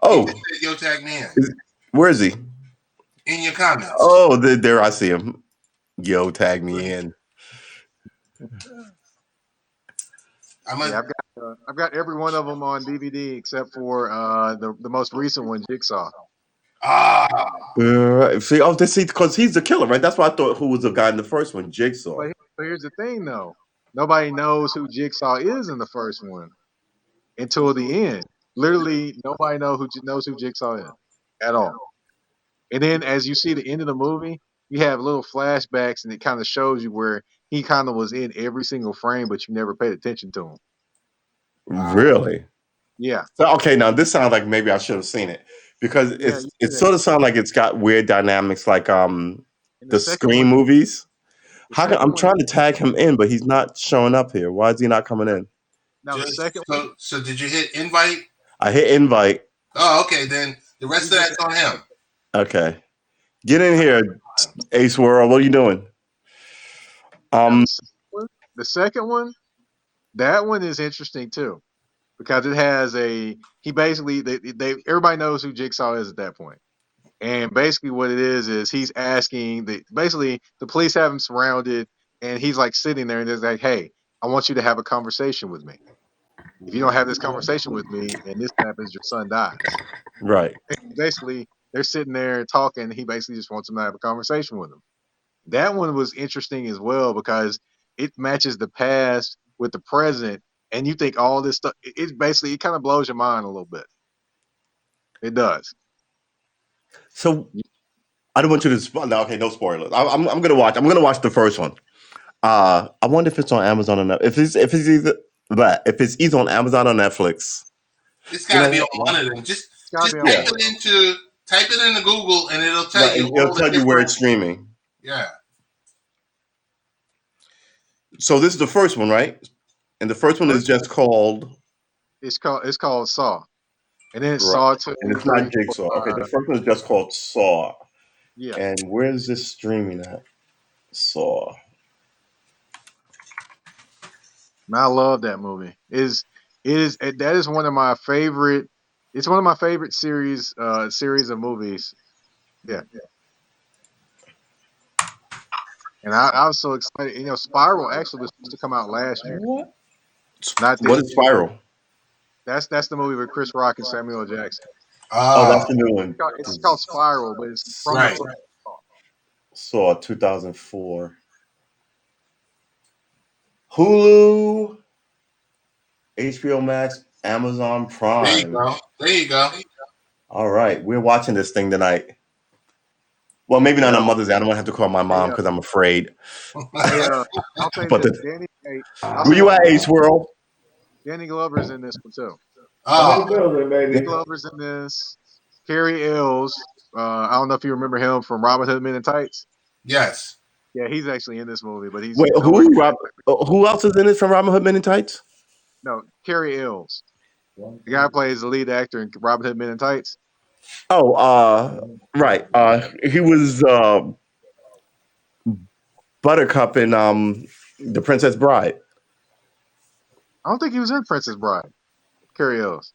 Oh, Yo, tag me in. Where is he? In your comments. Oh, there I see him. Yo, tag me in. I've got every one of them on DVD except for the most recent one, Jigsaw. See, because he's the killer, right? That's why I thought who was the guy in the first one, Jigsaw. But here's the thing, though. Nobody knows who Jigsaw is in the first one until the end. Literally, nobody knows who Jigsaw is at all. And then as you see the end of the movie, you have little flashbacks, and it kind of shows you where he kind of was in every single frame, but you never paid attention to him. Really? Yeah. So, okay, now this sounds like maybe I should have seen it because it sort of sounds like it's got weird dynamics, like the Scream movies. I'm trying to tag him in, but he's not showing up here. Why is he not coming in? Now the second one. So did you hit invite? I hit invite. Oh, okay. Then the rest of that's on him. Okay, get in here, Ace World. What are you doing? The second one, that one is interesting too, because it has he basically everybody knows who Jigsaw is at that point. And basically what it is he's asking basically the police have him surrounded, and he's like sitting there and they're like, hey, I want you to have a conversation with me. If you don't have this conversation with me and this happens, your son dies. Right. And basically they're sitting there talking, and he basically just wants him to have a conversation with him. That one was interesting as well because it matches the past with the present, and you think all this stuff, it kind of blows your mind a little bit. It does. So I don't want you to spoil. No, okay, no spoilers. I'm gonna watch. I'm gonna watch the first one. I wonder if it's on Amazon or not. If it's either on Amazon or Netflix. It's gotta be on one of them. Just type it into Google, and it'll tell you. It'll tell you where it's streaming. Yeah. So this is the first one, right? And the first one is just called. It's called Saw, and then Saw 2. And it's not Jigsaw. Okay, the first one is just called Saw. Yeah. And where is this streaming at? Saw. I love that movie. That is one of my favorite. It's one of my favorite series of movies. Yeah. And I was so excited. You know, Spiral actually was supposed to come out last year. What? Not What is Spiral? That's the movie with Chris Rock and Samuel L. Jackson. Oh, that's the new one. It's called Spiral, but it's from right. Saw 2004. Hulu, HBO Max, Amazon Prime. There you go. All right, we're watching this thing tonight. Well, maybe not on Mother's Day. I don't want to have to call my mom because I'm afraid. I'll say But this, were you at Ace World? Danny Glover's in this one too. Danny Glover's in this. Carrie Ells. I don't know if you remember him from Robin Hood Men in Tights. Yes. Yeah, he's actually in this movie, but he's wait. Who else is in it from Robin Hood Men in Tights? No, Carrie Ells. The guy plays the lead actor in Robin Hood Men in Tights. Oh, right. He was Buttercup in The Princess Bride. I don't think he was in Princess Bride. Carrie Ells.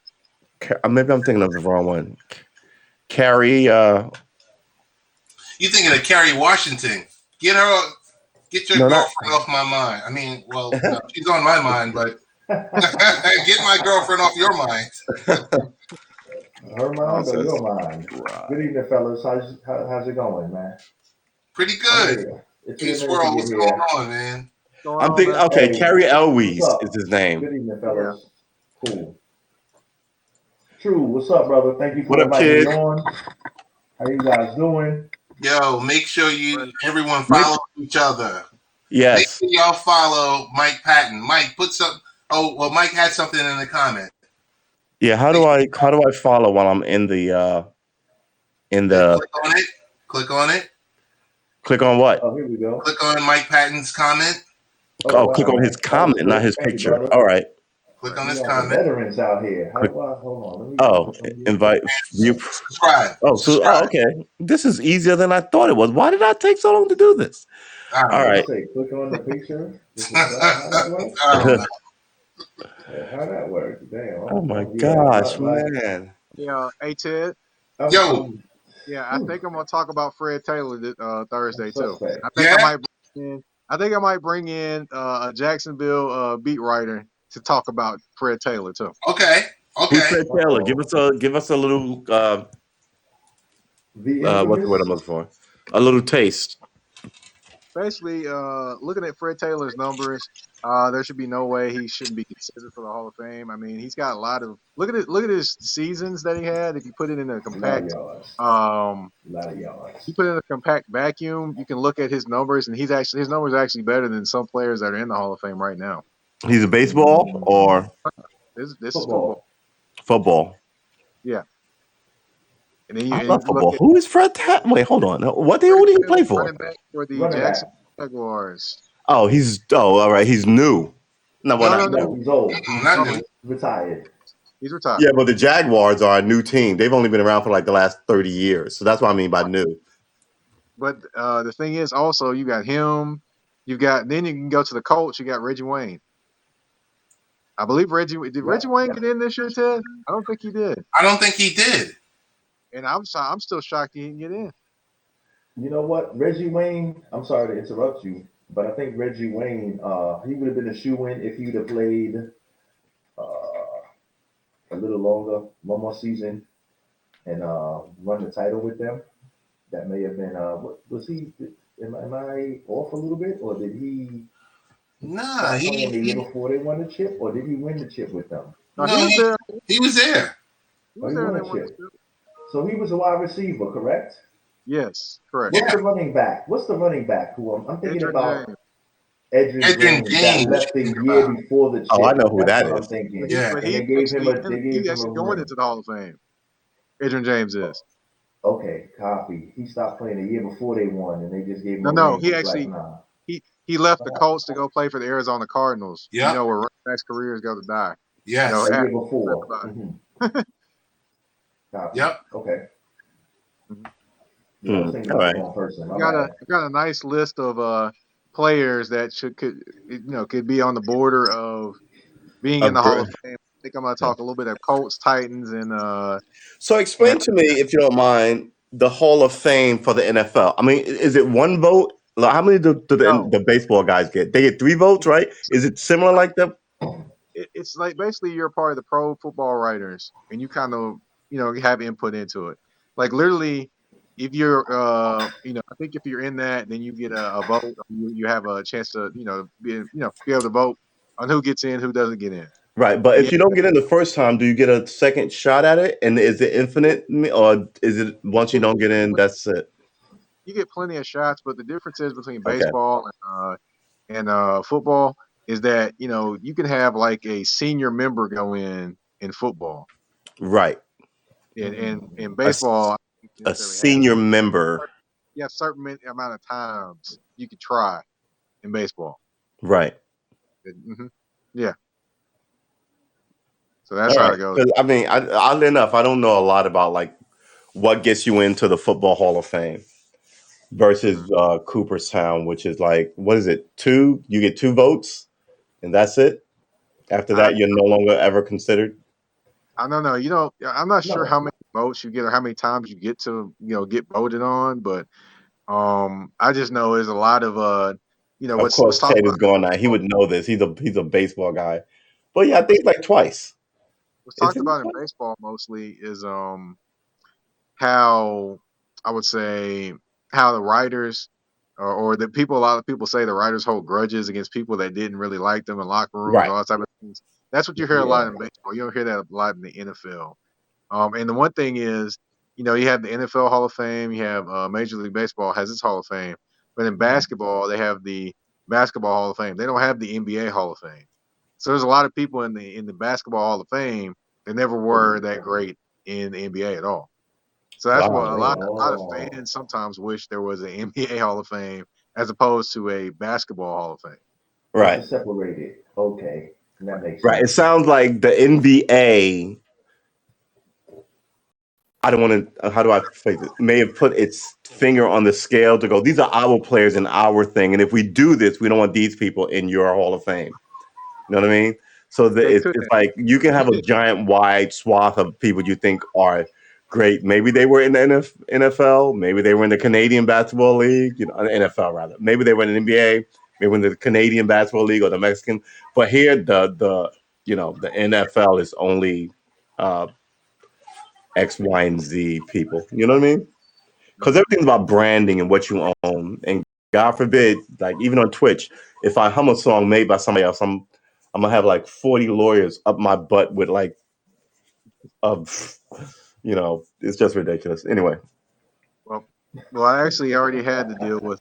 Maybe I'm thinking of the wrong one. Carrie. You thinking of Carrie Washington? Get your girlfriend off my mind. I mean, well, no, she's on my mind, but get my girlfriend off your mind. Her mind or your mind? Right. Good evening, fellas. How's it going, man? Pretty good. Ace World, what's going on, man? I'm thinking. Okay, Carrie Elwes is his name. Good evening, fellas. Yeah. Cool. True. What's up, brother? Thank you for inviting me on. How you guys doing? Yo, make sure everyone follows each other. Make Yes. sure y'all follow Mike Patton. Mike, put some. Oh, well, Mike had something in the comment. Yeah. How do I follow while I'm in the Click on it. Click on it. click on what? Oh, here we go. Click on Mike Patton's comment. Oh, click on his comment, not his picture. All right. Click on his We got the comment. veterans out here. Click. Hold on. Let me Oh, invite view. Subscribe. Oh, Subscribe. okay. This is easier than I thought it was. Why did I take so long to do this? I don't All know. right. Say, click on the picture. How that works? I don't know. How that works? Damn. Oh my gosh, man. Yeah, hey Ted. Yo, Yeah, I think I'm gonna talk about Fred Taylor Thursday too. suspect. I think Yeah? I might bring in. I think I might bring in a Jacksonville beat writer to talk about Fred Taylor too. Okay. Who's Okay. Fred Taylor? Give us a little The what's the word I'm infamous. looking for? A little taste. Basically, looking at Fred Taylor's numbers, there should be no way he shouldn't be considered for the Hall of Fame. I mean, he's got a lot of look at his seasons that he had. If you put it in a A lot of compact yards. um A lot of yards. you put it in a compact vacuum, you can look at his numbers, and his numbers are actually better than some players that are in the Hall of Fame right now. He's a baseball or This is football, Football. football. yeah. And then I you love look football. at Who is Fred Taylor? Wait, hold on. Who Fred did he Taylor, play for? running back for the Running Jackson back. Jaguars. Oh, all right. He's new. No, well, No, not no, no, No, new. he's old. Not no. new. Retired. He's retired. Yeah, but the Jaguars are a new team. They've only been around for like the last 30 years. So that's what I mean by new. But the thing is, also you got him. You got then you can go to the Colts. You got Reggie Wayne. I believe Reggie Yep. Wayne get in this year, Ted? I don't think he did. I don't think he did. And I'm still shocked he didn't get in. You know what? Reggie Wayne, I'm sorry to interrupt you, but I think Reggie Wayne, he would have been a shoe in if he'd have played uh, a little longer, one more season, and run the title with them. That may have been, what was he? Am I off a little bit, or did he Nah, stop playing the year he before they won the chip, or did he win the chip with them? No, no, he was there. He Oh, was he there, and won they a won the chip. Super. So he was a wide receiver, correct? Yes, correct. What's Yeah. the running back? What's the running back who I'm thinking Edgerrin about? James. Edrin Edrin James that James, left the you think year about. before the Oh, I chip. know who That's that what I'm is. But thinking. he Yeah. And they gave him he's a actually going ring. into the Hall of Fame. Edgerrin James is. Okay, copy. He stopped playing the year before they won, and they just gave him No, a no, ring. he He's like, actually nah. he left the Colts to go play for the Arizona Cardinals. You Yep. know where running backs' careers go to die. You know, Yes. A year after before. everybody. Copy. Yep. Okay. Mhm. Yeah, I was thinking All about the right. wrong person. My bad. I got a nice list of players that could be on the border of being in the Hall of Fame. I think I'm going to talk a little bit of Colts, Titans, So and explain to me, if you don't mind, the Hall of Fame for the NFL. I mean, is it one vote? Like, how many do no, the baseball guys get? They get 3 votes, right? Is it similar like that? it's like basically you're a part of the pro football writers, and you kind of have input into it. Like literally, if you're I think if you're in that, then you get a vote. You have a chance to be able to vote on who gets in, who doesn't get in. Right, but Yeah, if you don't get in the first time, do you get a second shot at it? And is it infinite, or is it once you don't get in, that's it? you get plenty of shots, but the difference is between Okay, baseball and football is that you can have like a senior member go in football, right. and in A, baseball I don't a necessarily have senior member, you have certain amount of times you could try in baseball. right? Hmm. Yeah, so that's All how right. it goes. 'Cause, I mean, oddly enough, I don't know a lot about like what gets you into the Football Hall of Fame Mhm. versus Cooperstown, which is like, what is it? Two? You get 2 votes, and that's it. After I that, you're no longer ever considered. I don't know. I'm not sure how No. many votes you get or how many times you get to get voted on, but I just know there's a lot of Of what's course, talked Ted is about going now. He would know this. He's a baseball guy. But yeah, I think it's like twice. what's talked Isn't it about in twice? baseball mostly is how I would say how the writers or the people a lot of people say the writers hold grudges against people that didn't really like them in locker rooms, Right. all that type of things. That's what you hear a lot Yeah. in baseball. You don't hear that a lot in the NFL. And the one thing is, you have the NFL Hall of Fame, you have Major League Baseball has its Hall of Fame, but in basketball they have the Basketball Hall of Fame. They don't have the NBA Hall of Fame. So there's a lot of people in the Basketball Hall of Fame that never were that great in the NBA at all. So that's what a Wow. lot of fans sometimes wish there was an NBA Hall of Fame as opposed to a Basketball Hall of Fame. Right. To separate it. Okay. That makes Right. It sense. sounds like the NBA, I don't want to, how do I phrase it? May have put its finger on the scale to go, these are our players and our thing. And if we do this, we don't want these people in your Hall of Fame. You know what I mean? So They it's, could it's like you can have a giant wide swath of people you think are great. Maybe they were in the NFL, maybe they were in the Canadian Basketball League, NFL rather. Maybe they were in the NBA, maybe in the Canadian Basketball League or the Mexican. But here, the NFL is only uh, X, Y, and Z people. You know what I mean? Because everything's about branding and what you own. And God forbid, like even on Twitch, if I hum a song made by somebody else, I'm gonna have like 40 lawyers up my butt with like, it's just ridiculous. Anyway, well, I actually already had to deal with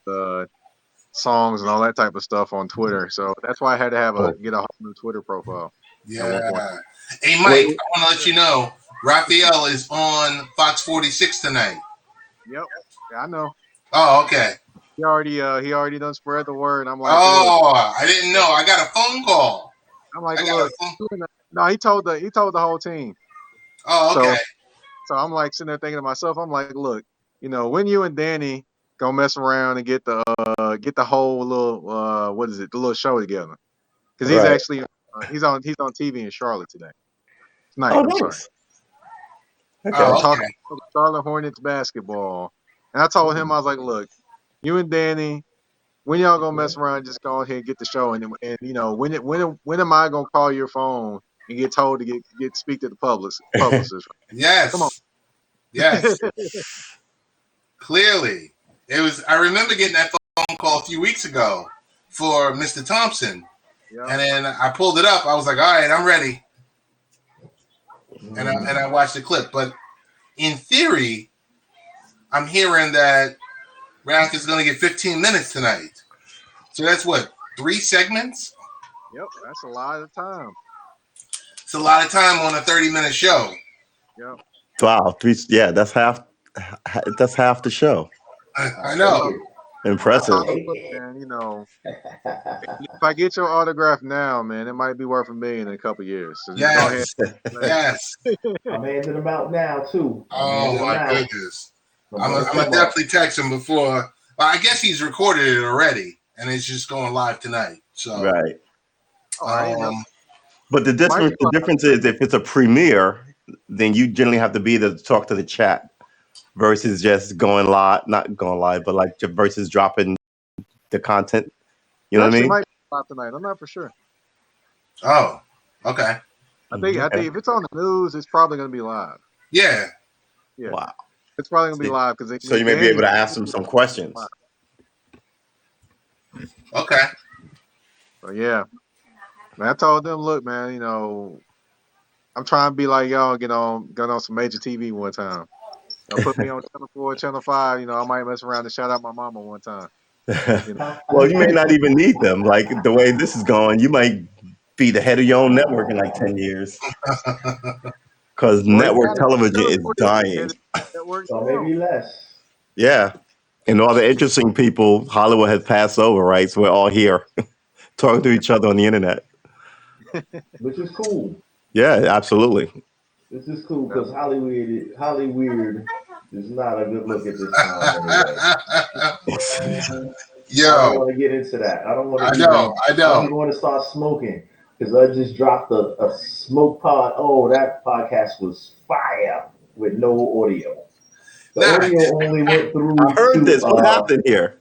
songs and all that type of stuff on Twitter. So that's why I had to get a whole new Twitter profile at one point. Yeah. Hey, Mike, I want to let you know, Raphael is on Fox 46 tonight. Yep. Yeah, I know. Oh, okay. He already done spread the word. I'm like, look. I didn't know. I got a phone call. I'm like, I got a look. phone. No, he told the whole team. Oh, okay. So I'm like sitting there thinking to myself, I'm like, look, when you and Danny go mess around and get the whole little the little show together, because he's right. actually he's on TV in Charlotte tonight. Oh, I'm sorry. nice. Okay. Oh, Talking okay. about Charlotte Hornets basketball, and I told him I was like, look, you and Danny, when y'all gonna mess around, just go ahead and get the show, and when am I gonna call your phone and get told to get speak to the publicist? Come on. Yes. Yes. Clearly. I remember getting that phone call a few weeks ago for Mr. Thompson. Yeah. And then I pulled it up. I was like, all right, I'm ready. And I watched the clip. But in theory, I'm hearing that Rack is going to get 15 minutes tonight. So that's what, 3 segments? Yep, that's a lot of time. It's a lot of time on a 30-minute show. Yep. Wow. That's half. That's half the show. I know. Impressive. Man, if I get your autograph now, man, it might be worth $1 million in a couple years. So Yes. Go ahead. Yes. I'm handing them out now too. Oh my goodness. I'm gonna definitely text him before. I guess he's recorded it already, and it's just going live tonight. So Right. But the Might difference is if it's a premiere, then you generally have to be there to talk to the chat versus just going live, not going live, but like versus dropping the content. You know what I mean? Might be live tonight. I'm not for sure. Oh, okay. I think if it's on the news, it's probably going to be live. Yeah. Yeah. Wow. It's probably going to be live because so you may be able to ask them some questions. Okay. So yeah. Man, I told them, look, man, I'm trying to be like y'all, get on some major TV one time. Put me on Channel 4, Channel 5. I might mess around and shout out my mama one time. Well, you may not even need them. Like the way this is going, you might be the head of your own network in like 10 years. Because network television is dying. So maybe less. Yeah. And all the interesting people, Hollywood has passed over, right? So we're all here talking to each other on the internet. Which is cool. Yeah, absolutely. This is cool because Hollyweird is not a good look at this time anyway. Yo. I don't want to get into that. I don't want to. I know. I'm going to start smoking because I just dropped a smoke pod. Oh, that podcast was fire with no audio. The audio only went through. I heard this. What happened here?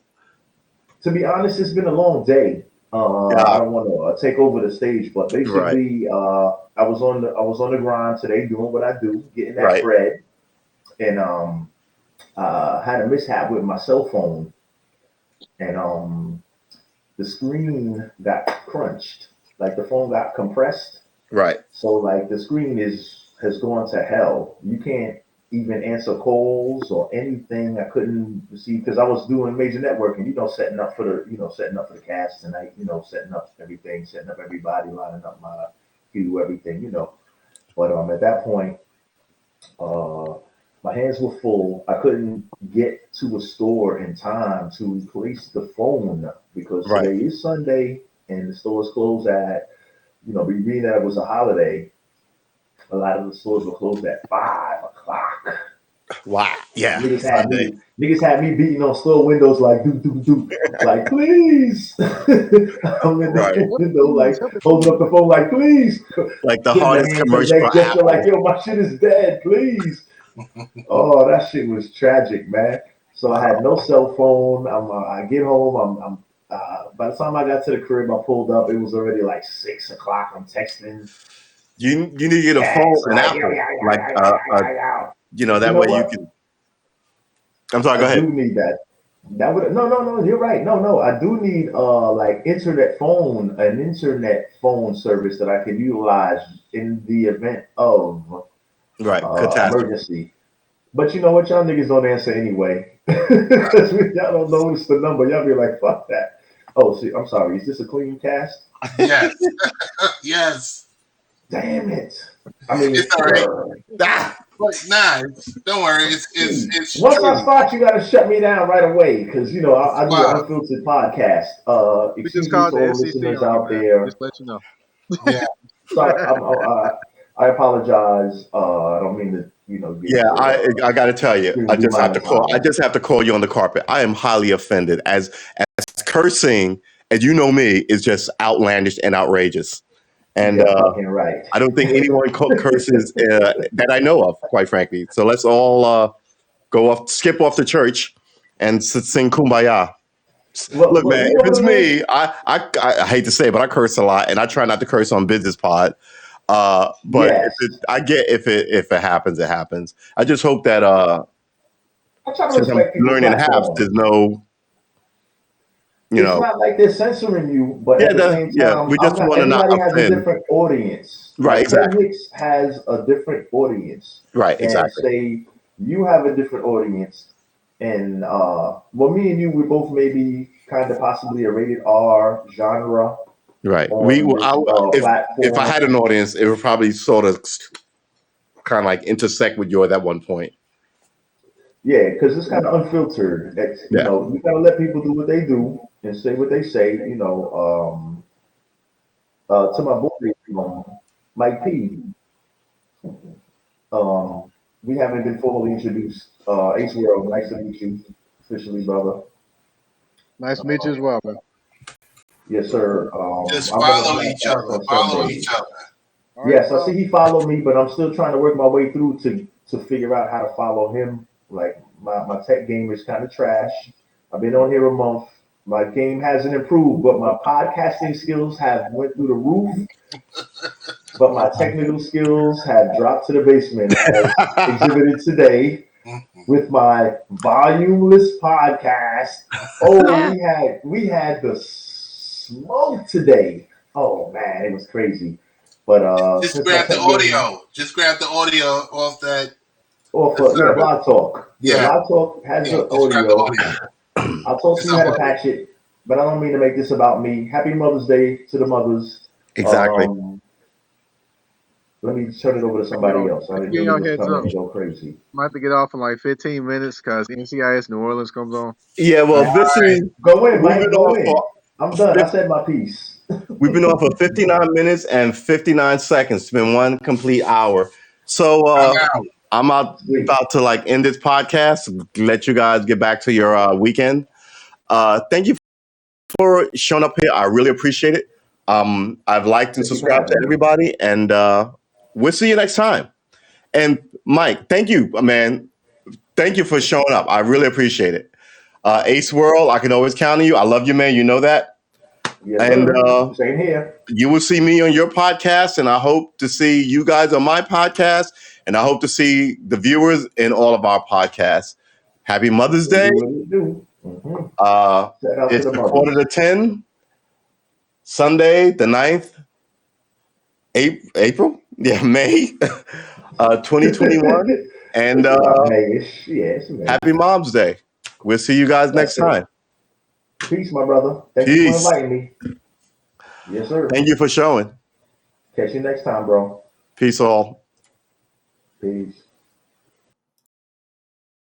To be honest, it's been a long day. I don't want to take over the stage, but basically, I was on the grind today, doing what I do, getting that bread, and had a mishap with my cell phone, and the screen got crunched, like the phone got compressed. Right. So like the screen has gone to hell. You can't even answer calls or anything. I couldn't receive because I was doing major networking. Setting up for the cast tonight. Setting up everything, setting up everybody, lining up my queue, everything. But at that point, uh, my hands were full. I couldn't get to a store in time to replace the phone because Right. today is Sunday and the stores close at, being that it was a holiday, a lot of the stores were closed at 5 o'clock. Wow. Yeah. Sunday. Niggas had me beating on store windows like do do do, like please. I'm in Right. the window like holding up the phone like please, Like the putting the hardest hand to the commercial neck for gesture like Apple. yo, my shit is dead, please. Oh, that shit was tragic, man. So I had no cell phone. I get home. By the time I got to the crib, I pulled up. It was already like 6 o'clock. I'm texting You need to get a phone, cats an like yo, Apple, yeah, yeah, like yeah, yeah, yeah, yeah, yeah. You that know way you what? can. I'm sorry. Go I ahead. do need that. That would no. You're right. No. I do need like an internet phone service that I could utilize in the event of Right. Catastrophe. emergency. But you know what? Y'all niggas don't answer anyway. Because y'all don't notice the number. Y'all be like, fuck that. Oh, see, I'm sorry. Is this a clean cast? Yes. Yes. Damn it. I mean, It's all right. Ah, But nah, don't worry. It's once I true. start, you got to shut me down right away because, I do an Wow. unfiltered podcast. We just Excuse me called to the all the FCC listeners on you, out man. there. Just let you know. Yeah. Sorry, I apologize. I don't mean to, get yeah. so I got to tell you, I extremely just have to call. I monotone. just have to call you on the carpet. I am highly offended as cursing, as you know me, is just outlandish and outrageous. And You're fucking right. I don't think anyone curses that I know of, quite frankly. So let's all skip off the church, and sing "Kumbaya." Look, Well, man, you know if what it's it is? me, I hate to say it, but I curse a lot, and I try not to curse on Business Pod. But Yes. I get if it happens, it happens. I just hope that I try to since I'm respect people's learning Haps, platform. there's no, It's not like they're censoring you, but at the same we time, just I'm not. want to not Everybody has a offend. different audience. Right, Like Ted exactly. Hicks has a different audience, Right, and exactly. say you have a different audience, and well, me and you, we're both maybe kind of possibly a rated R genre Right. on this If I platform. had an audience, it would probably sort of kind of like intersect with yours at one point. Yeah, because it's kind of unfiltered. Yeah. You gotta let people do what they do and say what they say. To my boy, Mike P. Um, we haven't been formally introduced. Ace World, nice to meet you, officially, brother. Nice to meet you as well, man. Yes, sir. Just I'm gonna follow have each Fast other. on Follow each Sunday. other. All right, Yes, I see he followed me, but I'm still trying to work my way through to figure out how to follow him. Like my tech game is kind of trash. I've been on here a month. My game hasn't improved, but my podcasting skills have went through the roof. But my technical skills have dropped to the basement, as exhibited today with my volumeless podcast. Oh, we had the smoke today. Oh man, it was crazy. But Just since my grab the tech game audio. Just grab the audio off that off the server. Blog Talk. Yeah, Yeah. Blog Talk has Yeah. the Just grab the audio. audio. I'll talk to It's you how to uploaded. patch it, but I don't mean to make this about me. Happy Mother's Day to the mothers. Exactly. Let me turn it over to somebody else. I didn't Give really y'all just heads come in up. and go crazy. I have to get off in like 15 minutes because NCIS New Orleans comes on. Yeah. All Well, right, this is go in, we've Mike. been Go off in. for I'm done. I said my piece. we've been off for 59 minutes and 59 seconds. It's been one complete hour. So I'm out. I'm Sweet. about to like end this podcast. Let you guys get back to your weekend. Thank you for showing up here. I really appreciate it. I've liked and Thank you for subscribed to having me. everybody, and we'll see you next time. And Mike, thank you, man. Thank you for showing up. I really appreciate it. Ace World, I can always count on you. I love you, man. You know that. Yes, And sir. Same here. you will see me on your podcast, and I hope to see you guys on my podcast, and I hope to see the viewers in all of our podcasts. Happy Mother's We Day. do what we do. Mm-hmm. Shout out to It's the the quarter to mothers. 10, Sunday, the 9th, April? Yeah, May 2021. And it's May. Happy Mom's Day. We'll see you guys next time. Peace, my brother. Thank you for inviting me. Yes, sir. Thank you for showing. Catch you next time, bro. Peace all. Peace.